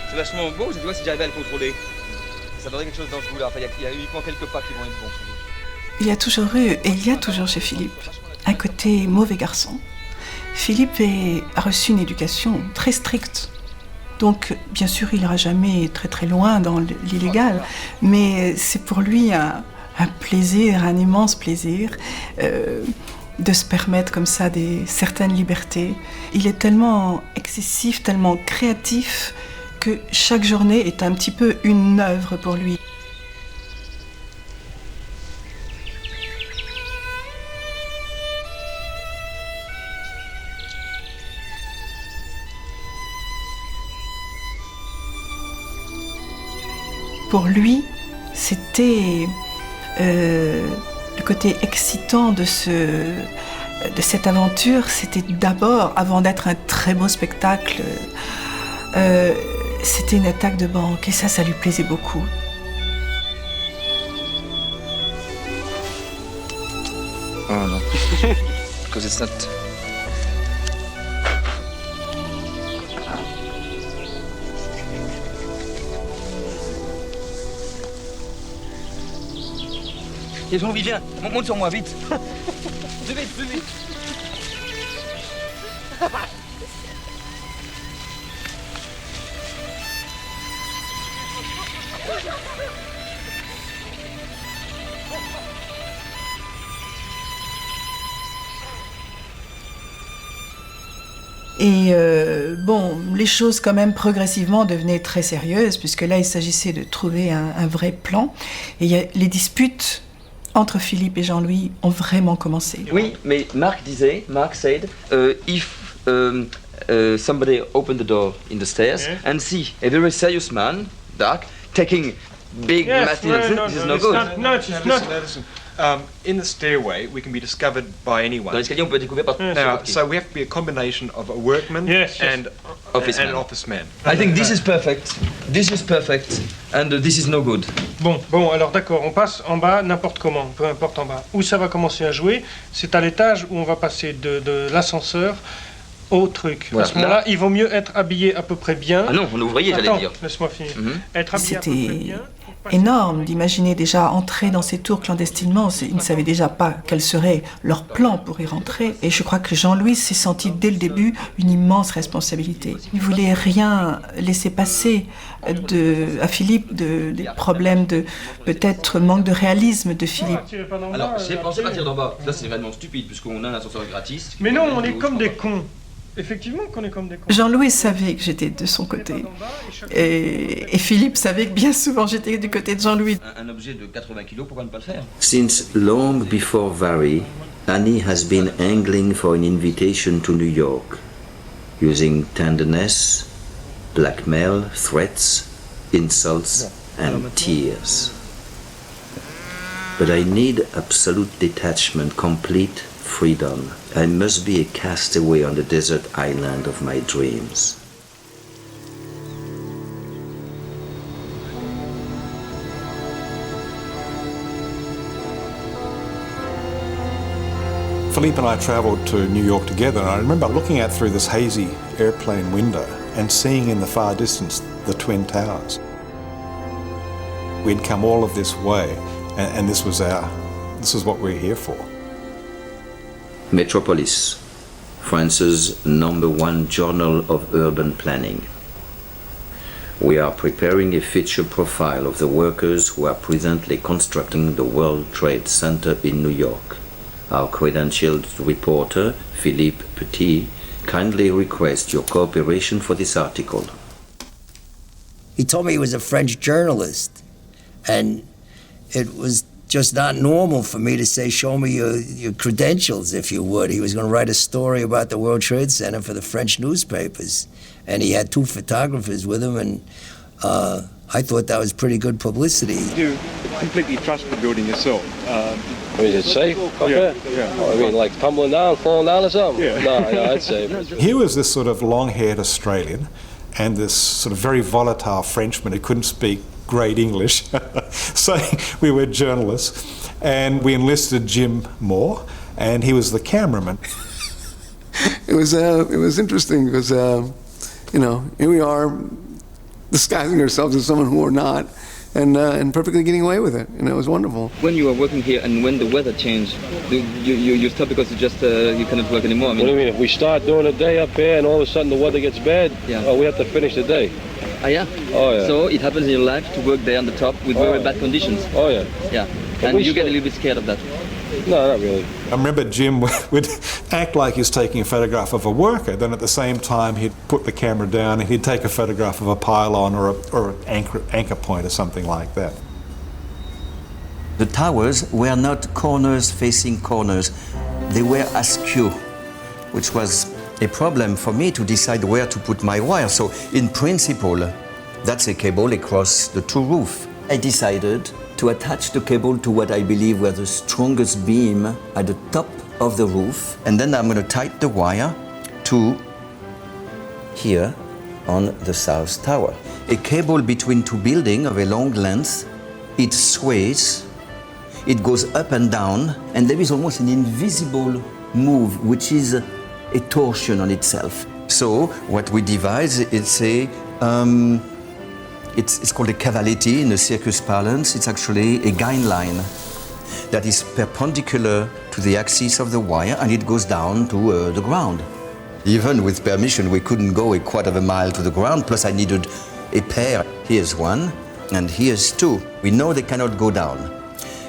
C'est vachement beau, je vois si j'arrive à le contrôler. Ça donnerait quelque chose dans ce goût-là. Enfin, il y a uniquement quelques pas qui vont être bons. Il y a toujours eu, et il y a toujours chez Philippe, un côté mauvais garçon. Philippe a reçu une éducation très stricte. Donc, bien sûr, il n'ira jamais très très loin dans l'illégal, mais c'est pour lui un plaisir, un immense plaisir de se permettre comme ça certaines libertés. Il est tellement excessif, tellement créatif, que chaque journée est un petit peu une œuvre pour lui. Pour lui, c'était le côté excitant de cette aventure. C'était d'abord, avant d'être un très beau spectacle, c'était une attaque de banque et ça lui plaisait beaucoup. Oh non. Because it's not... Et Jean-Louis, viens, monte sur moi, vite. Plus vite, plus vite. Et bon, les choses quand même progressivement devenaient très sérieuses, puisque là il s'agissait de trouver un vrai plan. Et les disputes entre Philippe et Jean-Louis ont vraiment commencé. Oui, mais Marc said, if somebody opened the door in the stairs and see a very serious man, dark, taking big materials, this is no good. Listen. In the stairway, we can be discovered by anyone. Dans l'escalier, on peut être découvert par Now, so we have to be a combination of a workman and an office man. I think this is perfect. This is perfect, and this is no good. Bon, alors d'accord, on passe en bas n'importe comment, peu importe en bas. Où ça va commencer à jouer, c'est à l'étage où on va passer de l'ascenseur au truc. Voilà. À ce moment-là, il vaut mieux être habillé à peu près bien. Ah non, on est ouvrier, j'allais dire. Laisse-moi finir. Être habillé à peu près bien. Énorme d'imaginer déjà entrer dans ces tours clandestinement. Ils ne savaient déjà pas quel serait leur plan pour y rentrer. Et je crois que Jean-Louis s'est senti dès le début une immense responsabilité. Il ne voulait rien laisser passer à Philippe, des problèmes de peut-être manque de réalisme de Philippe. Alors, j'ai pensé partir d'en bas. Là, c'est vraiment stupide, puisqu'on a un ascenseur gratis. Mais non, on est comme des cons. Jean-Louis savait que j'étais de son côté. Et Philippe savait que bien souvent j'étais du côté de Jean-Louis. Un objet de 80 kilos, pourquoi ne pas le faire? Since long before Vary, Annie has been angling for an invitation to New York, using tenderness, blackmail, threats, insults, and tears. But I need absolute detachment, complete freedom. I must be a castaway on the desert island of my dreams. Philippe and I travelled to New York together, and I remember looking out through this hazy airplane window and seeing in the far distance the Twin Towers. We'd come all of this way, and this was what we're here for. Metropolis, France's #1 journal of urban planning. We are preparing a feature profile of the workers who are presently constructing the World Trade Center in New York. Our credentialed reporter, Philippe Petit, kindly requests your cooperation for this article. He told me he was a French journalist, and it was just not normal for me to say, show me your credentials, if you would. He was going to write a story about the World Trade Center for the French newspapers, and he had 2 photographers with him, and I thought that was pretty good publicity. You completely trust the building yourself? Is it safe up there? Yeah. Oh, I mean, like tumbling down, falling down or something? Yeah. No, I'd say. Here was this sort of long-haired Australian and this sort of very volatile Frenchman who couldn't speak great English, saying we were journalists, and we enlisted Jim Moore, and he was the cameraman. It was interesting because here we are disguising ourselves as someone who we're not, and perfectly getting away with it, and it was wonderful. When you are working here and when the weather changed, you stop because you just you cannot work anymore. I mean, What do you mean? If we start doing a day up here and all of a sudden the weather gets bad, we have to finish the day. Ah, yeah? Oh, yeah. So it happens in your life to work there on the top with very bad conditions. Oh, yeah. Yeah. And you get a little bit scared of that. No, not really. I remember Jim would act like he was taking a photograph of a worker, then at the same time he'd put the camera down and he'd take a photograph of a pylon or an anchor point or something like that. The towers were not corners facing corners, they were askew, which was a problem for me to decide where to put my wire. So in principle, that's a cable across the 2 roofs. I decided to attach the cable to what I believe were the strongest beam at the top of the roof, and then I'm going to tie the wire to here on the south tower. A cable between 2 buildings of a long length, it sways, it goes up and down, and there is almost an invisible move, which is a torsion on itself. So what we devise, it's called a cavaletti in the circus parlance. It's actually a guide line that is perpendicular to the axis of the wire, and it goes down to the ground. Even with permission, we couldn't go a quarter of a mile to the ground, plus I needed a pair. Here's 1, and here's 2. We know they cannot go down.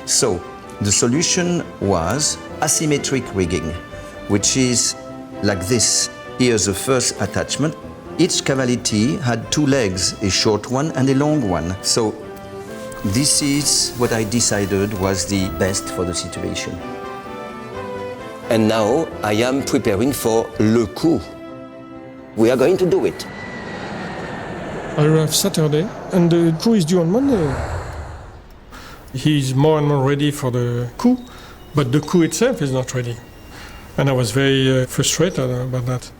So the solution was asymmetric rigging, which is like this. Here's the first attachment. Each cavaletti had 2 legs, a short one and a long one. So this is what I decided was the best for the situation. And now I am preparing for le coup. We are going to do it. I arrived Saturday, and the coup is due on Monday. He's more and more ready for the coup, but the coup itself is not ready. And I was very frustrated about that.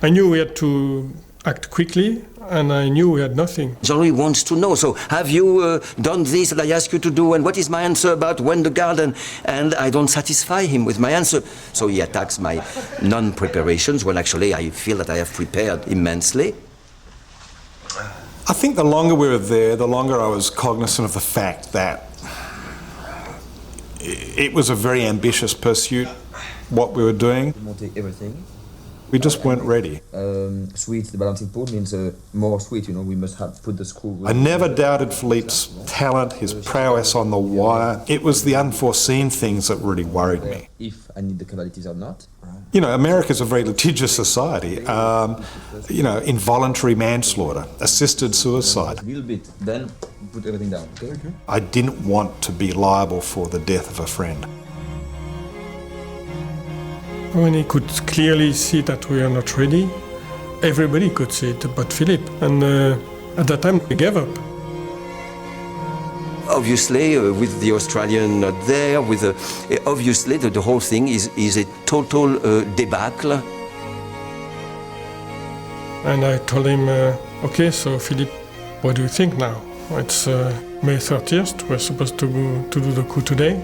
I knew we had to act quickly, and I knew we had nothing. Jean-Louis wants to know, so have you done this that I asked you to do, and what is my answer about when the garden? And I don't satisfy him with my answer. So he attacks my non-preparations, when actually I feel that I have prepared immensely. I think the longer we were there, the longer I was cognizant of the fact that it was a very ambitious pursuit, what we were doing. Everything. We just weren't ready. Sweet, the balancing pole means more sweet, we must have put the screw. I never doubted Philippe's talent, his prowess on the wire. It was the unforeseen things that really worried me. If I need the cavalities or not, You know, America's a very litigious society. You know, involuntary manslaughter, assisted suicide. A little bit, then put everything down, okay? I didn't want to be liable for the death of a friend. When he could clearly see that we are not ready, everybody could see it but Philippe. And at that time, we gave up. Obviously, with the Australian not there, obviously the whole thing is a total debacle. And I told him, okay, so Philippe, what do you think now? It's May 30th, we're supposed to do the coup today.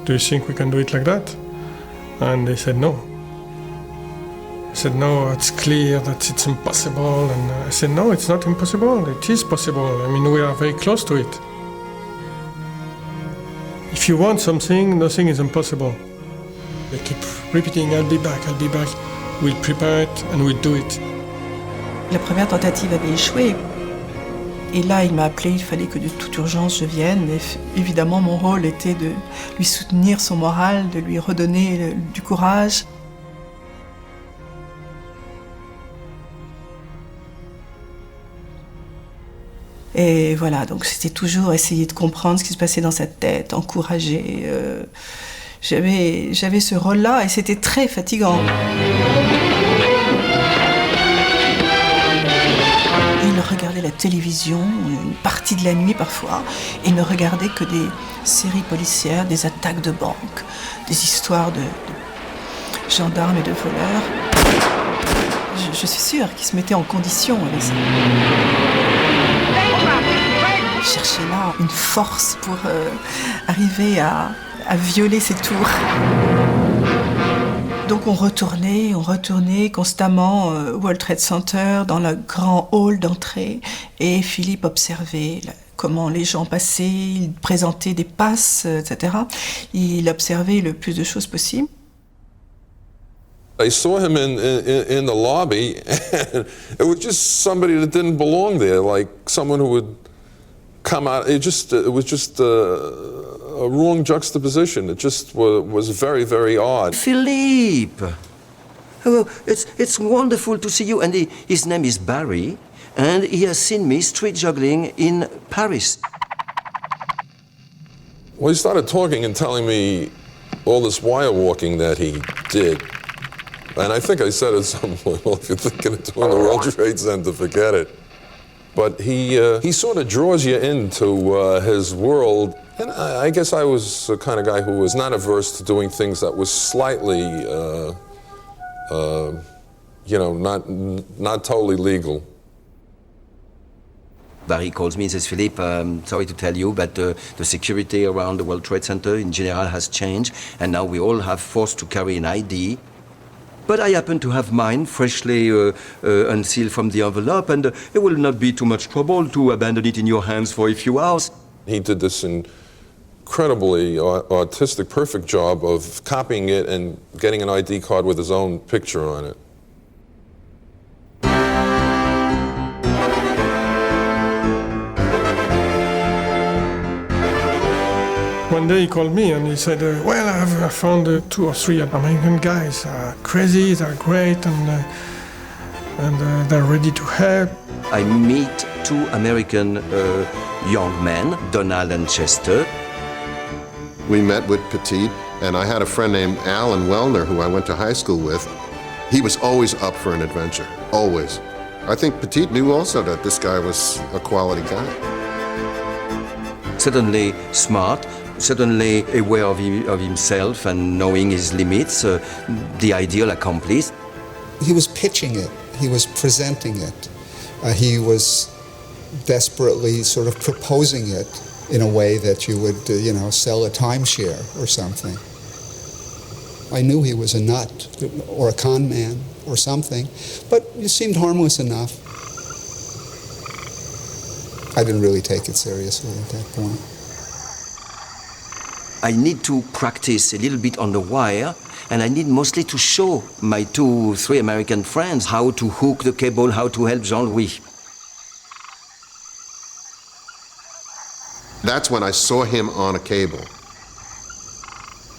Do you think we can do it like that? And they said no. I said, no, it's clear that it's impossible. And I said, no, it's not impossible, it is possible. I mean, we are very close to it. If you want something, nothing is impossible. They keep repeating, I'll be back, we'll prepare it and we'll do it. La première tentative avait échoué. Et là, il m'a appelé, il fallait que de toute urgence je vienne. Et évidemment, mon rôle était de lui soutenir son moral, de lui redonner du courage. Et voilà, donc c'était toujours essayer de comprendre ce qui se passait dans sa tête, encourager. J'avais ce rôle-là et c'était très fatigant. Il regardait la télévision une partie de la nuit parfois et ne regardait que des séries policières, des attaques de banques, des histoires de gendarmes et de voleurs. Je suis sûre qu'il se mettait en condition avec ça. Il cherchait là une force pour arriver à violer ces tours. Donc on retournait constamment au World Trade Center, dans le grand hall d'entrée, et Philippe observait comment les gens passaient, il présentait des passes, etc. Il observait le plus de choses possible. I saw him in the lobby, and it was just somebody that didn't belong there, like someone who would come out. It was just a wrong juxtaposition. It just was very, very odd. Philippe! Oh, it's wonderful to see you. And his name is Barry, and he has seen me street juggling in Paris. Well, he started talking and telling me all this wire walking that he did. And I think I said at some point, well, if you're thinking of doing the World Trade Center, forget it. But he sort of draws you into his world. And I guess I was the kind of guy who was not averse to doing things that was slightly, you know, not totally legal. Barry calls me and says, Philippe, sorry to tell you, but the security around the World Trade Center in general has changed, and now we all have forced to carry an ID. But I happen to have mine freshly unsealed from the envelope, and it will not be too much trouble to abandon it in your hands for a few hours. He did this incredibly artistic, perfect job of copying it and getting an ID card with his own picture on it. One day he called me and he said, well, I've found 2 or 3 American guys. Crazy, they're great, and they're ready to help. I meet 2 American young men, Donald and Chester. We met with Petit, and I had a friend named Alan Wellner who I went to high school with. He was always up for an adventure, always. I think Petit knew also that this guy was a quality guy. Certainly smart, certainly aware of himself and knowing his limits, the ideal accomplice. He was pitching it, he was presenting it, he was desperately sort of proposing it in a way that you would, you know, sell a timeshare or something. I knew he was a nut or a con man or something, but it seemed harmless enough. I didn't really take it seriously at that point. I need to practice a little bit on the wire, and I need mostly to show my 2, 3 American friends how to hook the cable, how to help Jean-Louis. That's when I saw him on a cable.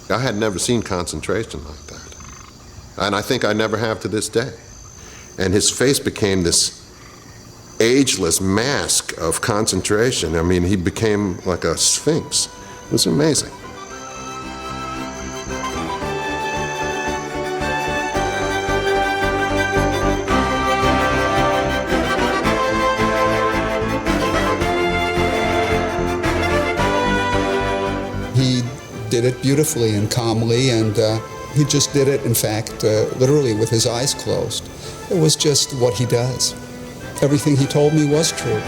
I had never seen concentration like that. And I think I never have to this day. And his face became this ageless mask of concentration. I mean, he became like a sphinx. It was amazing. He did it beautifully and calmly, and he just did it, in fact, literally with his eyes closed. It was just what he does. Everything he told me was true.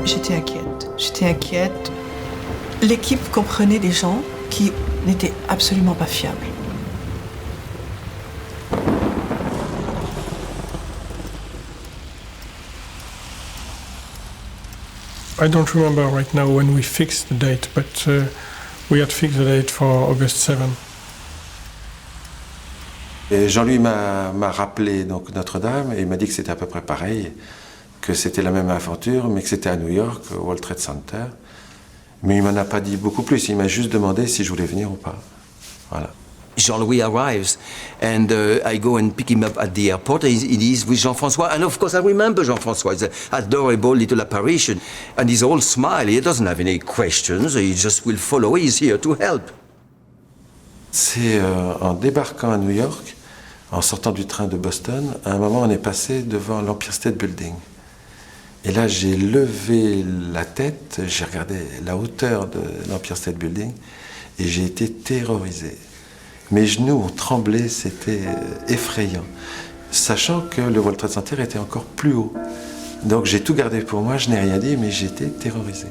J'étais inquiète. J'étais inquiète. L'équipe comprenait des gens qui n'étaient absolument pas fiables. I don't remember right now when we fixed the date, but we had fixed the date for August 7. Et Jean-Louis m'a rappelé donc Notre-Dame et il m'a dit que c'était à peu près pareil, que c'était la même aventure, mais que c'était à New York, au World Trade Center. Mais il m'en a pas dit beaucoup plus, il m'a juste demandé si je voulais venir ou pas. Voilà. Jean-Louis arrives, and I go and pick him up at the airport. He is with Jean-François, and of course I remember Jean-François. It's an adorable little apparition, and he's all smile. He doesn't have any questions. He just will follow. He's here to help. C'est en débarquant à New York, en sortant du train de Boston, à un moment on est passé devant l'Empire State Building. Et là j'ai levé la tête, j'ai regardé la hauteur de l'Empire State Building, et j'ai été terrorisé. Mes genoux ont tremblé, c'était effrayant, sachant que le World Trade Center était encore plus haut. Donc j'ai tout gardé pour moi, je n'ai rien dit, mais j'étais terrorisé.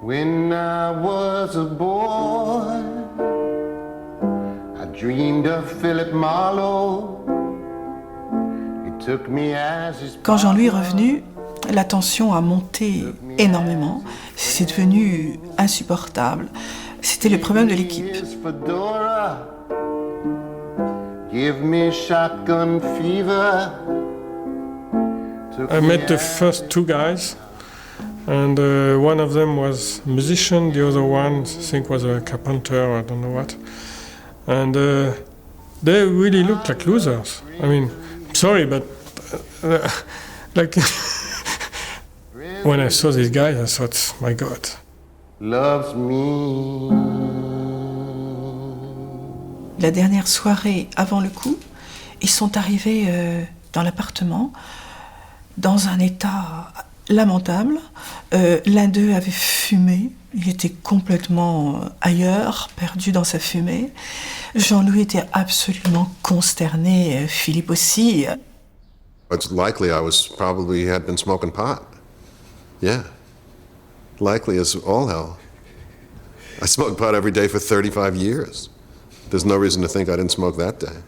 When I was a boy, I dreamed of Philip Marlowe. He took me as his... Quand Jean-Louis est revenu, la tension a monté énormément. C'est devenu insupportable. C'était le problème de l'équipe. I met the first two guys, and one of them was a musician, the other one I think was a carpenter, I don't know what. And they really looked like losers. I mean, sorry, but like... When I saw these guys, I thought, my God. Loves me. La dernière soirée avant le coup, ils sont arrivés dans l'appartement dans un état lamentable. L'un d'eux avait fumé, il était complètement ailleurs, perdu dans sa fumée. Jean-Louis était absolument consterné, Philippe aussi. It's likely I was probably had been smoking pot. Yeah, likely as all hell. I smoked pot every day for 35 years. There's no reason to think I didn't smoke that day.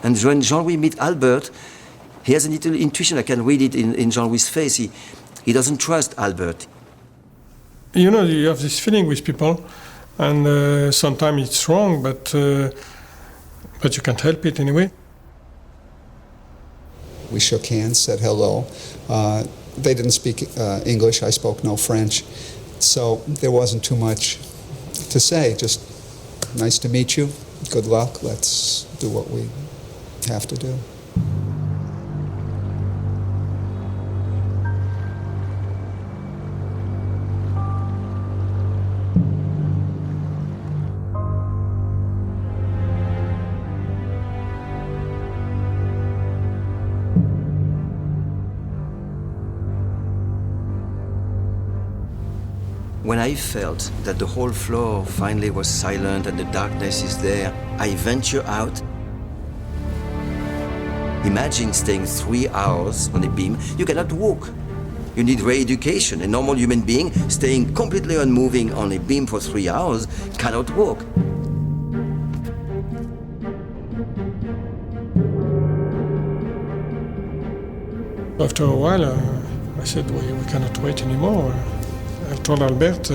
And when Jean-Louis meets Albert, he has a little intuition. I can read it in Jean-Louis' face. He doesn't trust Albert. You know, you have this feeling with people, and sometimes it's wrong, but you can't help it anyway. We shook hands, said hello. They didn't speak English, I spoke no French, so there wasn't too much to say, just nice to meet you, good luck, let's do what we have to do. When I felt that the whole floor finally was silent and the darkness is there, I venture out. Imagine staying 3 hours on a beam. You cannot walk. You need re-education. A normal human being staying completely unmoving on a beam for 3 hours cannot walk. After a while, I said, we cannot wait anymore. I told Albert,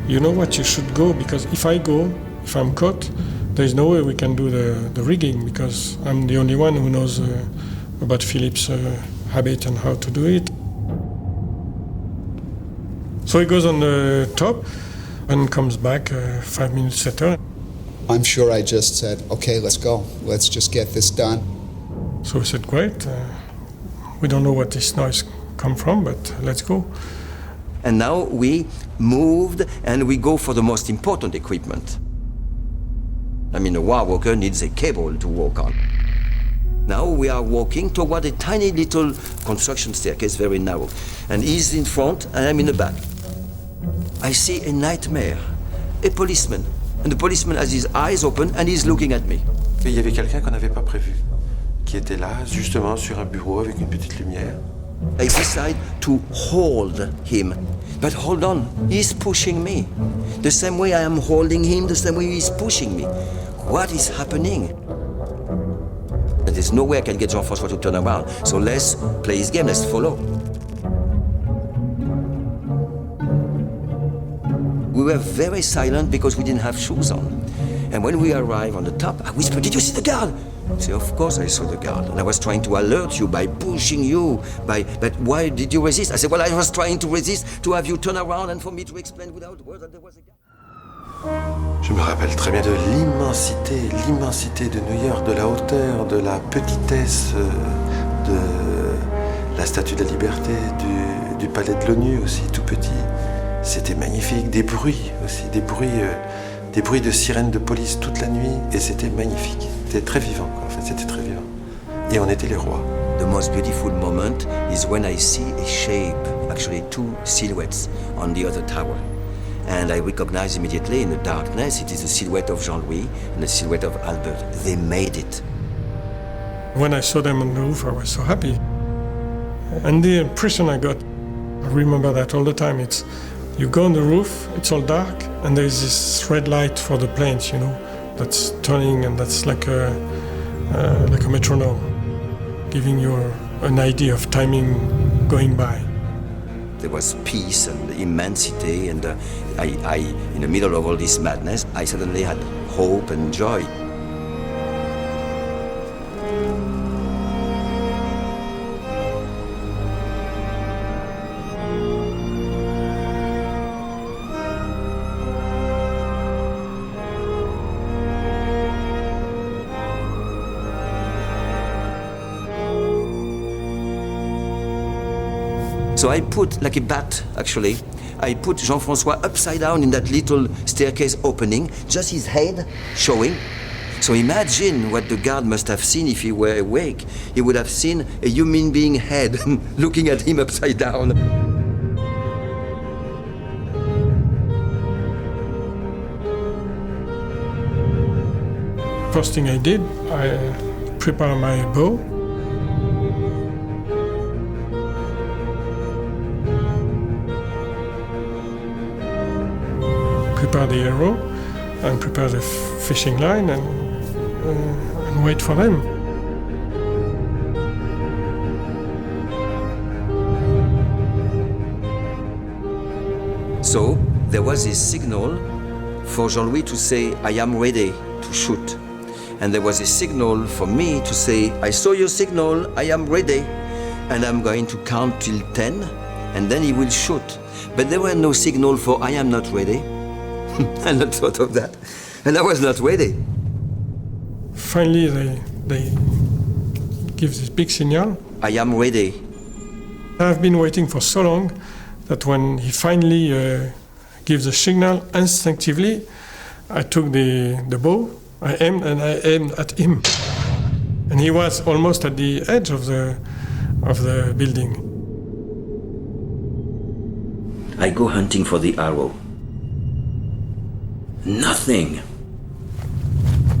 you know what, you should go, because if I'm caught, there's no way we can do the rigging, because I'm the only one who knows about Philip's habit and how to do it. So he goes on the top and comes back 5 minutes later. I'm sure I just said, okay, let's go. Let's just get this done. So we said, great. We don't know what this noise come from, but let's go. And now we moved and we go for the most important equipment. I mean, a wire worker needs a cable to walk on. Now we are walking toward a tiny little construction staircase, very narrow. And he's in front and I'm in the back. I see a nightmare, a policeman. And the policeman has his eyes open and he's looking at me. Il y avait quelqu'un qu'on n'avait pas prévu, qui était là, justement, sur un bureau avec une petite lumière. I decide to hold him. But hold on, he's pushing me. The same way I am holding him, the same way he's pushing me. What is happening? There's no way I can get Jean-François to turn around. So let's play his game, let's follow. We were very silent because we didn't have shoes on. And when we arrived on the top, I whispered, "Did you see the guard?" I said, "Of course I saw the guard. And I was trying to alert you by pushing you, but why did you resist?" I said, "Well, I was trying to resist, to have you turn around and for me to explain without words that there was a guard." Je me rappelle très bien de l'immensité de New York, de la hauteur, de la petitesse de la Statue de la Liberté, du palais de l'ONU aussi, tout petit. C'était magnifique, des bruits aussi, des bruits de sirènes de police toute la nuit, et c'était magnifique. C'était très vivant, quoi. En fait, c'était très vivant. Et on était les rois. The most beautiful moment is when I see a shape, actually two silhouettes on the other tower. And I recognize immediately in the darkness, it is the silhouette of Jean-Louis and the silhouette of Albert. They made it. When I saw them on the roof, I was so happy. And the impression I got, I remember that all the time, it's you go on the roof, it's all dark, and there's this red light for the planes, you know, that's turning, and that's like a metronome, giving you an idea of timing going by. There was peace and immensity, and I, in the middle of all this madness, I suddenly had hope and joy. So I put, like a bat, actually, I put Jean-François upside down in that little staircase opening, just his head showing. So imagine what the guard must have seen if he were awake. He would have seen a human being head looking at him upside down. First thing I did, I prepared my bow. Prepare the arrow and prepare the fishing line and wait for them. So there was a signal for Jean-Louis to say, "I am ready to shoot." And there was a signal for me to say, "I saw your signal, I am ready." And I'm going to count till 10, and then he will shoot. But there were no signal for "I am not ready." I not thought of that, and I was not ready. Finally, they give this big signal. I am ready. I've been waiting for so long that when he finally gives the signal, instinctively, I took the bow, I aimed at him, and he was almost at the edge of the building. I go hunting for the arrow. Nothing.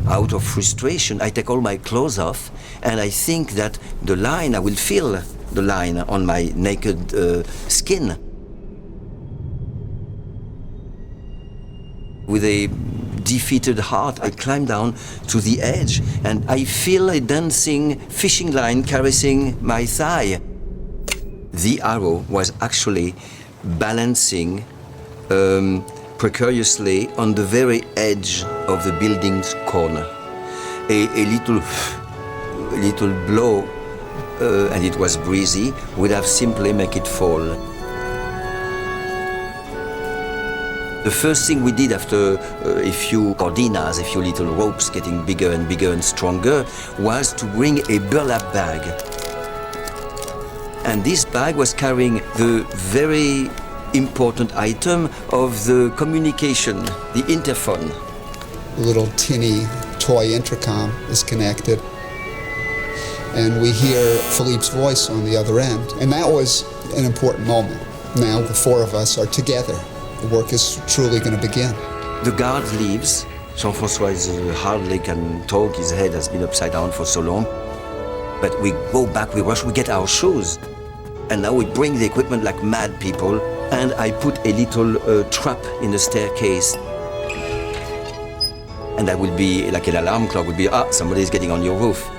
Out of frustration, I take all my clothes off, and I think that the line, I will feel the line on my naked skin. With a defeated heart, I climb down to the edge, and I feel a dancing fishing line caressing my thigh. The arrow was actually balancing precariously on the very edge of the building's corner. A little blow, and it was breezy, would have simply make it fall. The first thing we did after a few cordinas, a few little ropes getting bigger and stronger, was to bring a burlap bag. And this bag was carrying the very important item of the communication, the interphone. A little tinny toy intercom is connected, and we hear Philippe's voice on the other end. And that was an important moment. Now the four of us are together. The work is truly going to begin. The guard leaves. Jean-François hardly can talk. His head has been upside down for so long. But we go back, we rush, we get our shoes. And now we bring the equipment like mad people. And I put a little trap in the staircase. And that will be like an alarm clock, would be, somebody's getting on your roof.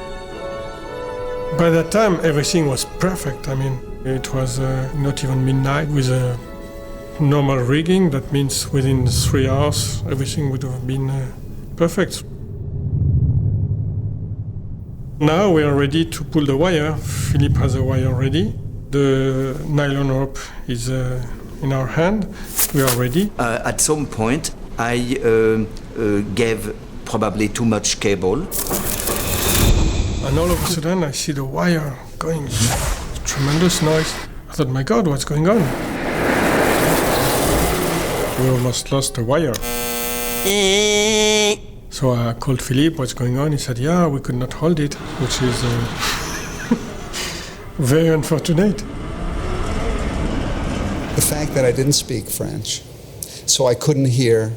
By that time, everything was perfect. I mean, it was not even midnight with a normal rigging. That means within 3 hours, everything would have been perfect. Now we are ready to pull the wire. Philippe has a wire ready. The nylon rope is in our hand. We are ready. At some point, I gave probably too much cable. And all of a sudden, I see the wire going, tremendous noise. I thought, my God, what's going on? We almost lost the wire. So I called Philippe, what's going on? He said, yeah, we could not hold it, which is very unfortunate. The fact that I didn't speak French, so I couldn't hear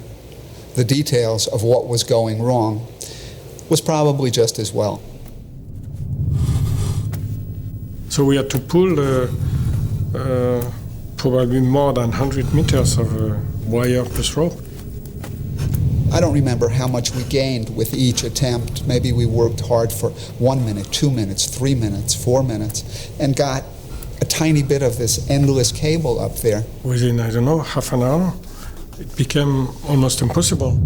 the details of what was going wrong, was probably just as well. So we had to pull probably more than 100 meters of wire plus rope. I don't remember how much we gained with each attempt. Maybe we worked hard for 1 minute, 2 minutes, 3 minutes, 4 minutes, and got a tiny bit of this endless cable up there. Within, I don't know, half an hour, it became almost impossible.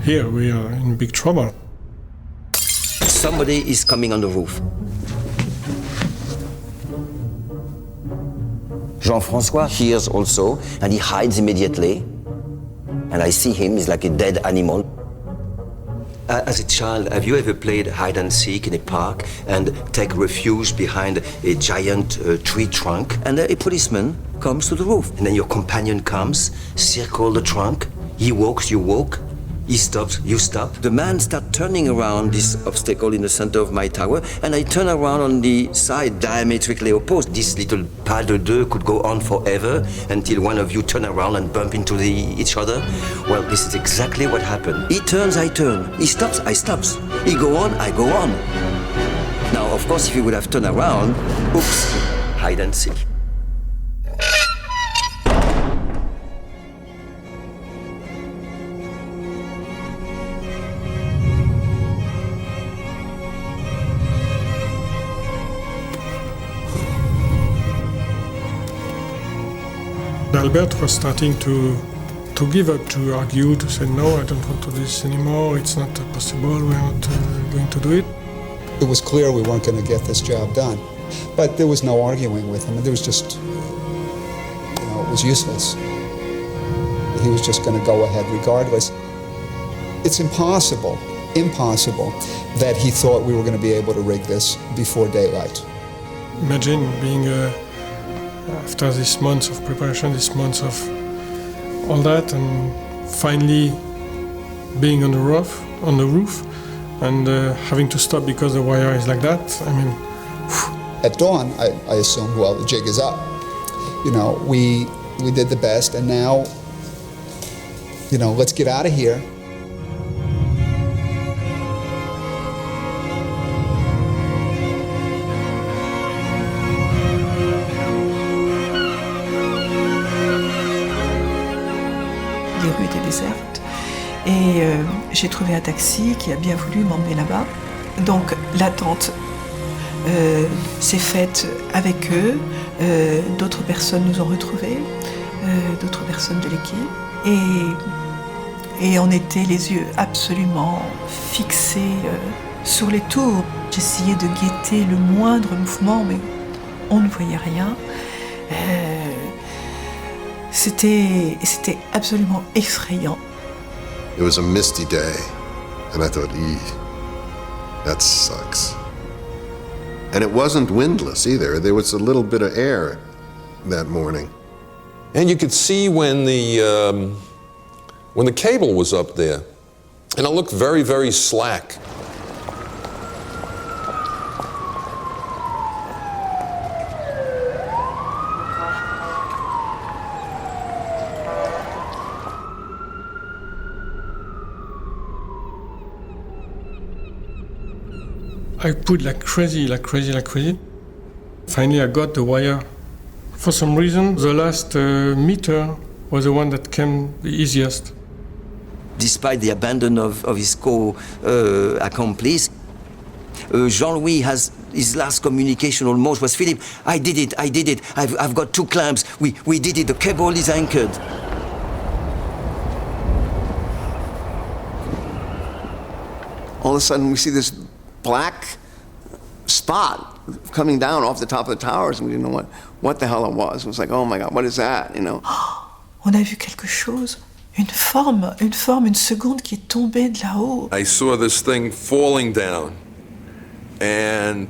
Here we are in big trouble. Somebody is coming on the roof. Jean-François hears also, and he hides immediately. And I see him, he's like a dead animal. As a child, have you ever played hide and seek in a park and take refuge behind a giant tree trunk? And a policeman comes to the roof. And then your companion comes, circle the trunk. He walks, you walk. He stops, you stop. The man starts turning around this obstacle in the center of my tower, and I turn around on the side diametrically opposed. This little pas de deux could go on forever until one of you turn around and bump into each other. Well, this is exactly what happened. He turns, I turn. He stops, I stops. He go on, I go on. Now, of course, if he would have turned around, oops, hide and seek. Albert was starting to give up, to argue, to say, no, I don't want to do this anymore, it's not possible, we're not going to do it. It was clear we weren't going to get this job done. But there was no arguing with him. There was just, it was useless. He was just going to go ahead regardless. It's impossible that he thought we were going to be able to rig this before daylight. Imagine being after this months of preparation, this months of all that, and finally being on the roof, and having to stop because the wire is like that. I mean, at dawn, I assumed, well, the jig is up. We did the best, and now, let's get out of here. Les rues étaient désertes et j'ai trouvé un taxi qui a bien voulu m'emmener là-bas. Donc l'attente s'est faite avec eux. D'autres personnes nous ont retrouvés, d'autres personnes de l'équipe. Et on était les yeux absolument fixés sur les tours. J'essayais de guetter le moindre mouvement, mais on ne voyait rien. C'était absolument effrayant. It was a misty day, and I thought, that sucks. And it wasn't windless either. There was a little bit of air that morning. And you could see when the cable was up there, and it looked very, very slack. I put like crazy. Finally, I got the wire. For some reason, the last meter was the one that came the easiest. Despite the abandon of his co-accomplice, Jean-Louis has his last communication almost was, Philippe, I did it, I've got 2 clamps, we did it, the cable is anchored. All of a sudden we see this black spot coming down off the top of the towers, and we didn't know what the hell it was. It was like, oh my God, what is that, you know? On a vu quelque chose, une seconde qui est tombée de là-haut. I saw this thing falling down, and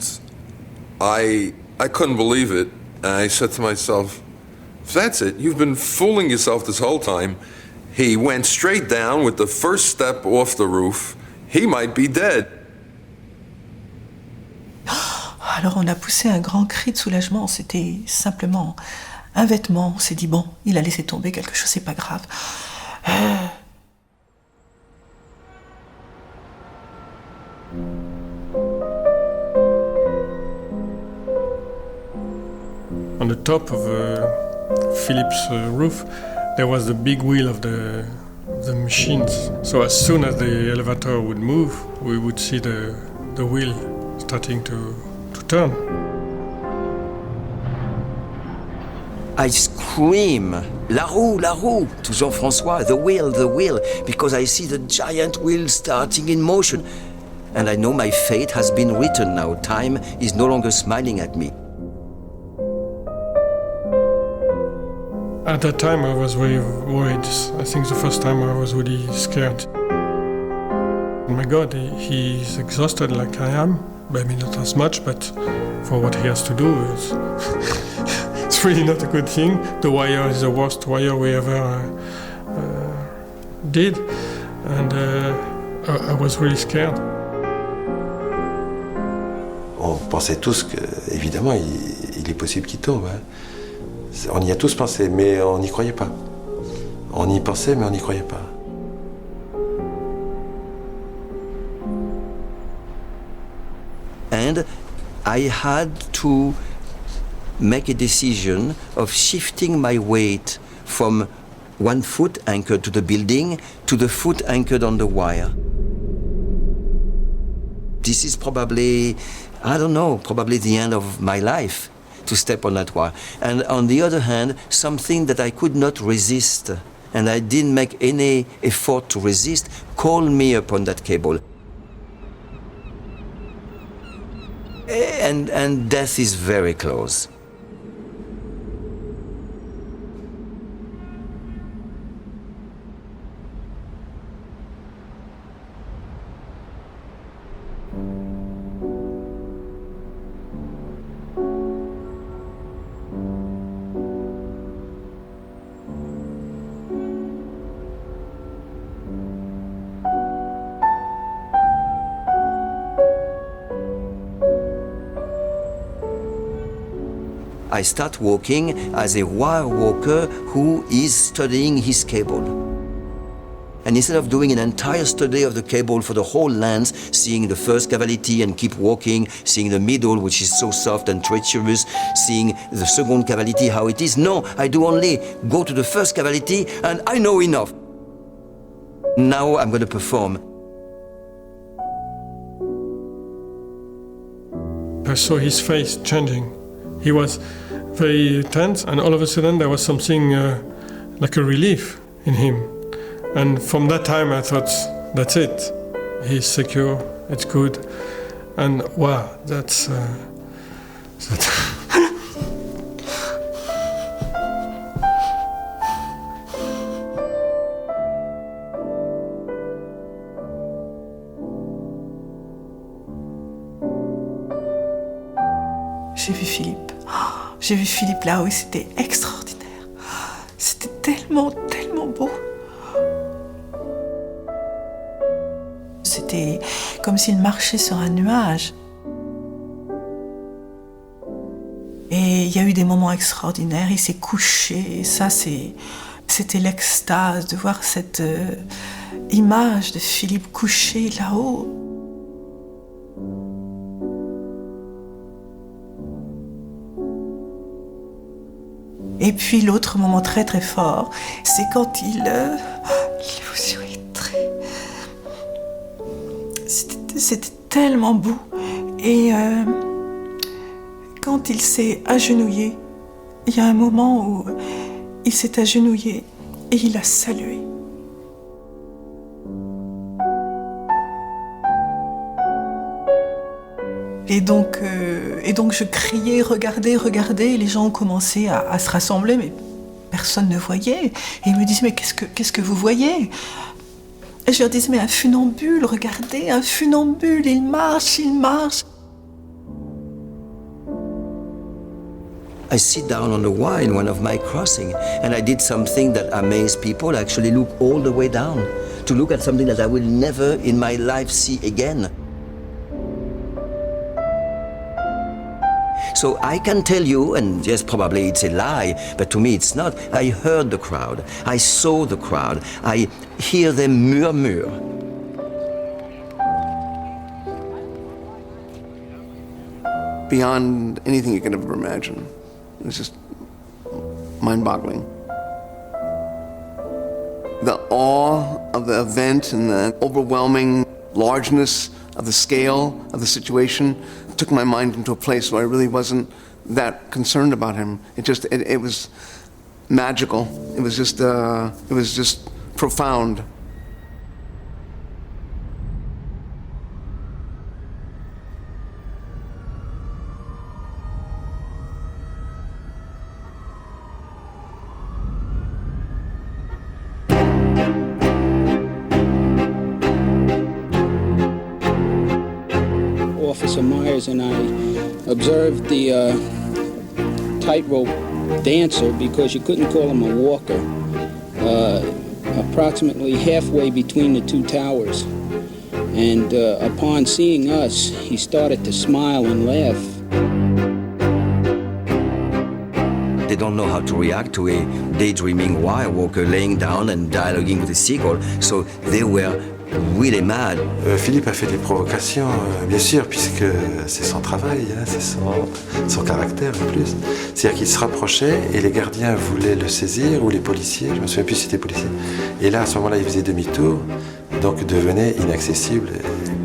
I couldn't believe it. And I said to myself, if that's it, you've been fooling yourself this whole time. He went straight down with the first step off the roof. He might be dead. Alors on a poussé un grand cri de soulagement, c'était simplement un vêtement. On s'est dit, bon, il a laissé tomber quelque chose, c'est pas grave. On the top of Philip's roof, there was the big wheel of the machines. So as soon as the elevator would move, we would see the wheel starting to turn. I scream, La roue, to Jean-François, the wheel, because I see the giant wheel starting in motion. And I know my fate has been written now. Time is no longer smiling at me. At that time I was very worried. I think the first time I was really scared. Oh my God, he's exhausted like I am. Maybe not as much, but for what he has to do, it's really not a good thing. The wire is the worst wire we ever did, and I was really scared. On pensait tous que, évidemment, il est possible qu'il tombe. Hein. On y a tous pensé, mais on n'y croyait pas. On y pensait, mais on n'y croyait pas. And I had to make a decision of shifting my weight from one foot anchored to the building to the foot anchored on the wire. This is probably, I don't know, probably the end of my life to step on that wire. And on the other hand, something that I could not resist, and I didn't make any effort to resist, called me upon that cable. And death is very close. I start walking as a wire walker who is studying his cable. And instead of doing an entire study of the cable for the whole lens, seeing the first cavity and keep walking, seeing the middle, which is so soft and treacherous, seeing the second cavity, how it is, no, I do only go to the first cavity and I know enough. Now I'm going to perform. I saw his face changing. He was very tense, and all of a sudden there was something like a relief in him. And from that time I thought, that's it. He's secure, it's good. And wow, that's... J'ai vu Philippe. J'ai vu Philippe là-haut et c'était extraordinaire. C'était tellement, tellement beau. C'était comme s'il marchait sur un nuage. Et il y a eu des moments extraordinaires. Il s'est couché. Et ça, c'était l'extase de voir cette image de Philippe couché là-haut. Et puis l'autre moment très très fort, c'est quand il vous souhaiterait. C'était tellement beau. Et quand il s'est agenouillé, il y a un moment où il s'est agenouillé et il a salué. Et donc je criais, regardez, et les gens ont commencé à se rassembler, mais personne ne voyait. Et ils me disaient, mais qu'est-ce que vous voyez? Et je leur disais, mais un funambule, regardez, un funambule, il marche. I sit down on a wire in one of my crossing, and I did something that amazed people. I actually look all the way down to look at something that I will never in my life see again. So I can tell you, and yes, probably it's a lie, but to me it's not. I heard the crowd. I saw the crowd. I hear them murmur. Beyond anything you could ever imagine. It was just mind-boggling. The awe of the event and the overwhelming largeness of the scale of the situation took my mind into a place where I really wasn't that concerned about him. It was magical. It was just profound. Officer Myers and I observed the tightrope dancer, because you couldn't call him a walker, approximately halfway between the two towers. And upon seeing us, he started to smile and laugh. They don't know how to react to a daydreaming wire walker laying down and dialoguing with a seagull, so they were really mad. Philippe a fait des provocations, bien sûr, puisque c'est son travail, hein, c'est son caractère en plus. C'est-à-dire qu'il se rapprochait et les gardiens voulaient le saisir, ou les policiers, je me souviens plus si c'était policier. Et là, à ce moment-là, il faisait demi-tour, donc devenait inaccessible,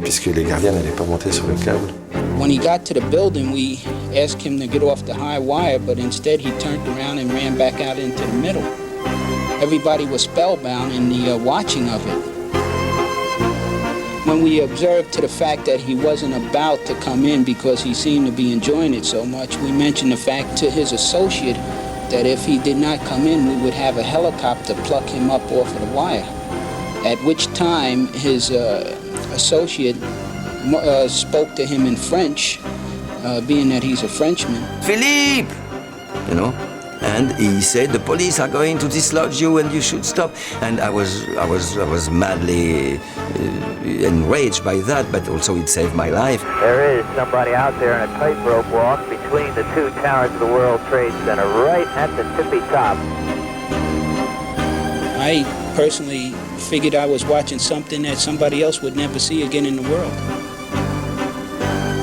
puisque les gardiens n'allaient pas monter sur le câble. When he got to the building, we asked him to get off the high wire, but instead he turned around and ran back out into the middle. Everybody was spellbound in the watching of it. When we observed to the fact that he wasn't about to come in because he seemed to be enjoying it so much, we mentioned the fact to his associate that if he did not come in, we would have a helicopter pluck him up off of the wire. At which time his associate spoke to him in French, being that he's a Frenchman. Philippe! You know? And he said, the police are going to dislodge you and you should stop. And I was madly enraged by that, but also it saved my life. There is somebody out there in a tightrope walk between the two towers of the World Trade Center, right at the tippy top. I personally figured I was watching something that somebody else would never see again in the world.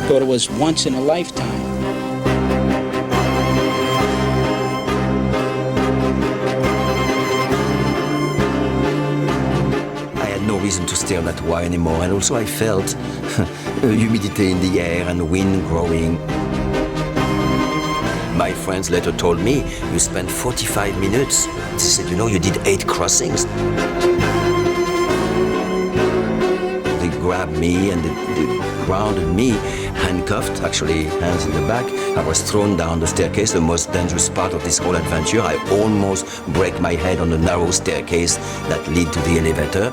Thought it was once in a lifetime. No reason to stay on that wire anymore, and also I felt humidity in the air and wind growing. My friends later told me, you spent 45 minutes. They said, you know, you did 8 crossings. They grabbed me and they grounded me, handcuffed, actually hands in the back. I was thrown down the staircase, the most dangerous part of this whole adventure. I almost break my head on the narrow staircase that lead to the elevator.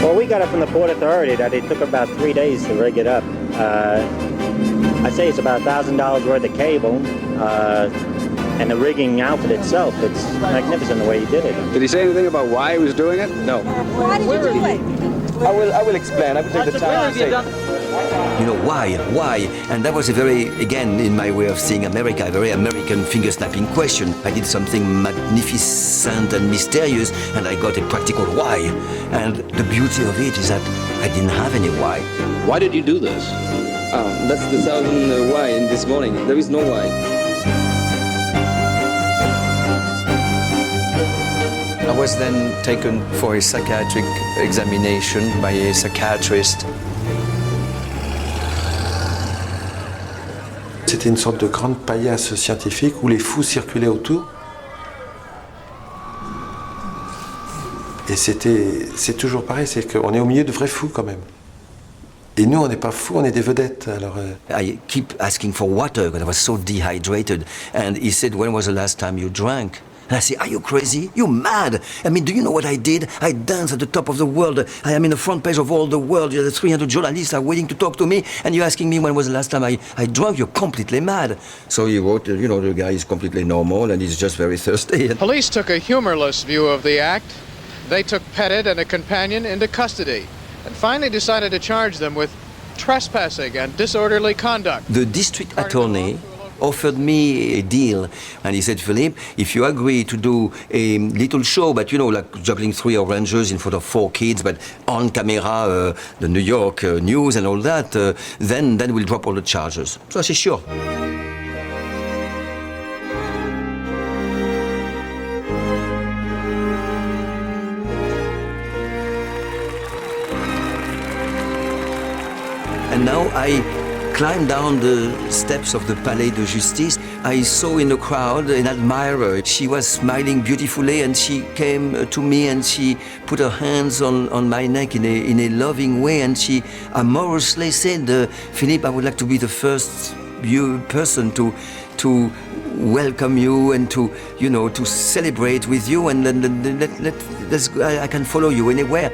Well, we got it from the Port Authority that it took about 3 days to rig it up. I say it's about $1,000 worth of cable, and the rigging outfit itself, it's magnificent the way he did it. Did he say anything about why he was doing it? No. Why did you do it? I will explain. I will take the time to say. You know, why? And that was a very, again, in my way of seeing America, a very American finger-snapping question. I did something magnificent and mysterious, and I got a practical why. And the beauty of it is that I didn't have any why. Why did you do this? That's the thousand why in this morning. There is no why. I was then taken for a psychiatric examination by a psychiatrist. C'était une sorte de grande paillasse scientifique où les fous circulaient autour. Et c'est toujours pareil, c'est qu'on est au milieu de vrais fous quand même. Et nous, on n'est pas fous, on est des vedettes. Alors, I keep asking for water because I was so dehydrated. And he said, when was the last time you drank? And I say, are you crazy? You're mad. I mean, do you know what I did? I danced at the top of the world. I am in the front page of all the world. The 300 journalists are waiting to talk to me. And you're asking me when was the last time I drank? You're completely mad. So he wrote, you know, the guy is completely normal and he's just very thirsty. Police took a humorless view of the act. They took Pettit and a companion into custody and finally decided to charge them with trespassing and disorderly conduct. The district attorney offered me a deal, and he said, Philippe, if you agree to do a little show, but you know, like juggling 3 Rangers in front of 4 kids, but on camera, the New York news and all that, then we'll drop all the charges. So I said, sure. And now I climbed down the steps of the Palais de Justice. I saw in the crowd an admirer. She was smiling beautifully and she came to me and she put her hands on my neck in a loving way and she amorously said, Philippe, I would like to be the first person to welcome you and to, you know, to celebrate with you and I can follow you anywhere.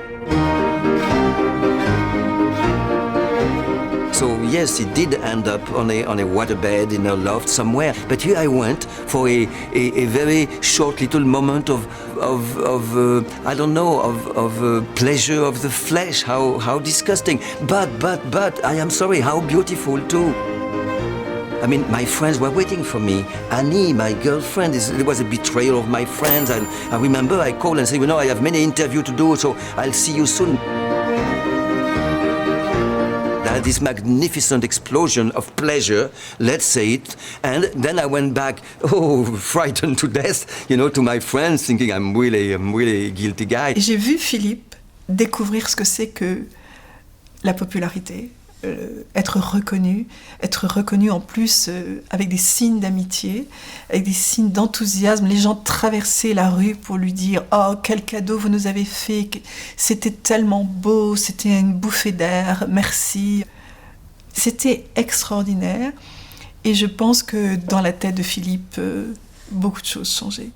So yes, it did end up on a waterbed in a loft somewhere. But here I went for a very short little moment of I don't know, of pleasure of the flesh. How disgusting. But I am sorry, how beautiful too. I mean, my friends were waiting for me. Annie, my girlfriend, it was a betrayal of my friends. And I remember I called and said, you know, I have many interviews to do, so I'll see you soon. This magnificent explosion of pleasure, let's say it, and then I went back, frightened to death, you know, to my friends, thinking I'm really a guilty guy. Et j'ai vu Philippe découvrir ce que c'est que la popularité, être reconnu en plus avec des signes d'amitié, avec des signes d'enthousiasme. Les gens traversaient la rue pour lui dire « Oh, quel cadeau vous nous avez fait, c'était tellement beau, c'était une bouffée d'air, merci ». C'était extraordinaire et je pense que dans la tête de Philippe, beaucoup de choses changeaient.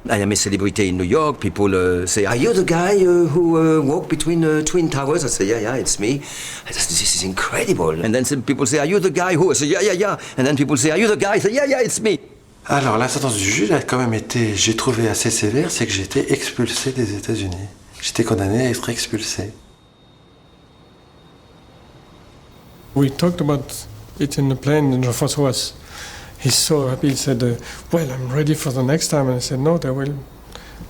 I am a celebrity in New York. People say, are you the guy who walked between Twin Towers? I say, yeah, it's me. This is incredible. And then some people say, are you the guy who? I say, yeah. And then people say, are you the guy? I say, yeah, it's me. Alors, la sentence du juge a quand même été, j'ai trouvé assez sévère, c'est que j'ai été expulsé des États-Unis. J'étais condamné à être expulsé. We talked about it in the plane, and Jean-François he's so happy. He said, well, I'm ready for the next time. And I said, no, there will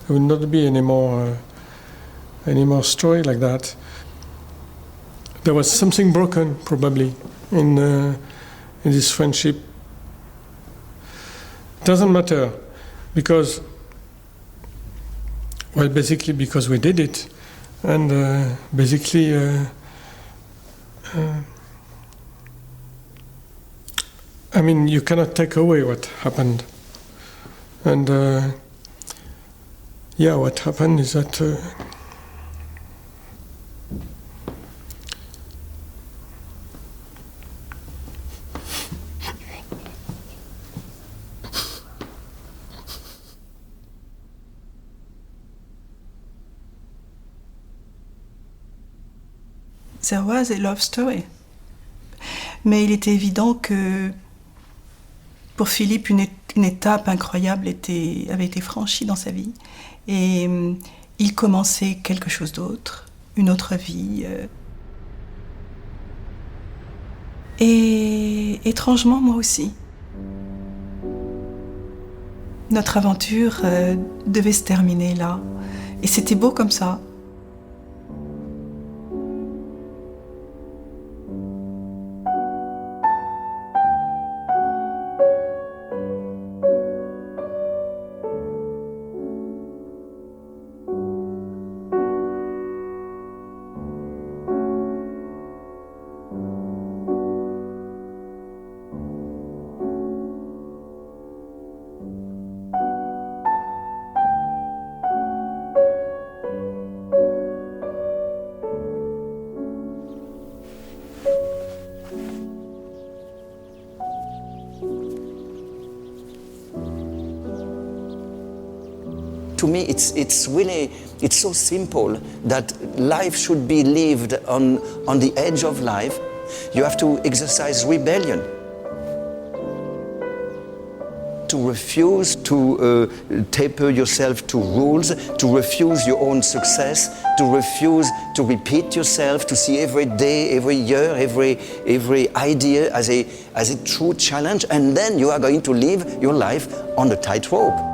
not be any more story like that. There was something broken, probably, in this friendship. It doesn't matter, because we did it. And basically, I mean, you cannot take away what happened. And yeah, what happened is that there was a love story. Mais il était évident que pour Philippe, une étape incroyable avait été franchie dans sa vie. Et il commençait quelque chose d'autre, une autre vie. Et étrangement, moi aussi. Notre aventure devait se terminer là. Et c'était beau comme ça. To me, it's so simple that life should be lived on the edge of life. You have to exercise rebellion. To refuse to taper yourself to rules, to refuse your own success, to refuse to repeat yourself, to see every day, every year, every idea as a true challenge, and then you are going to live your life on the tightrope.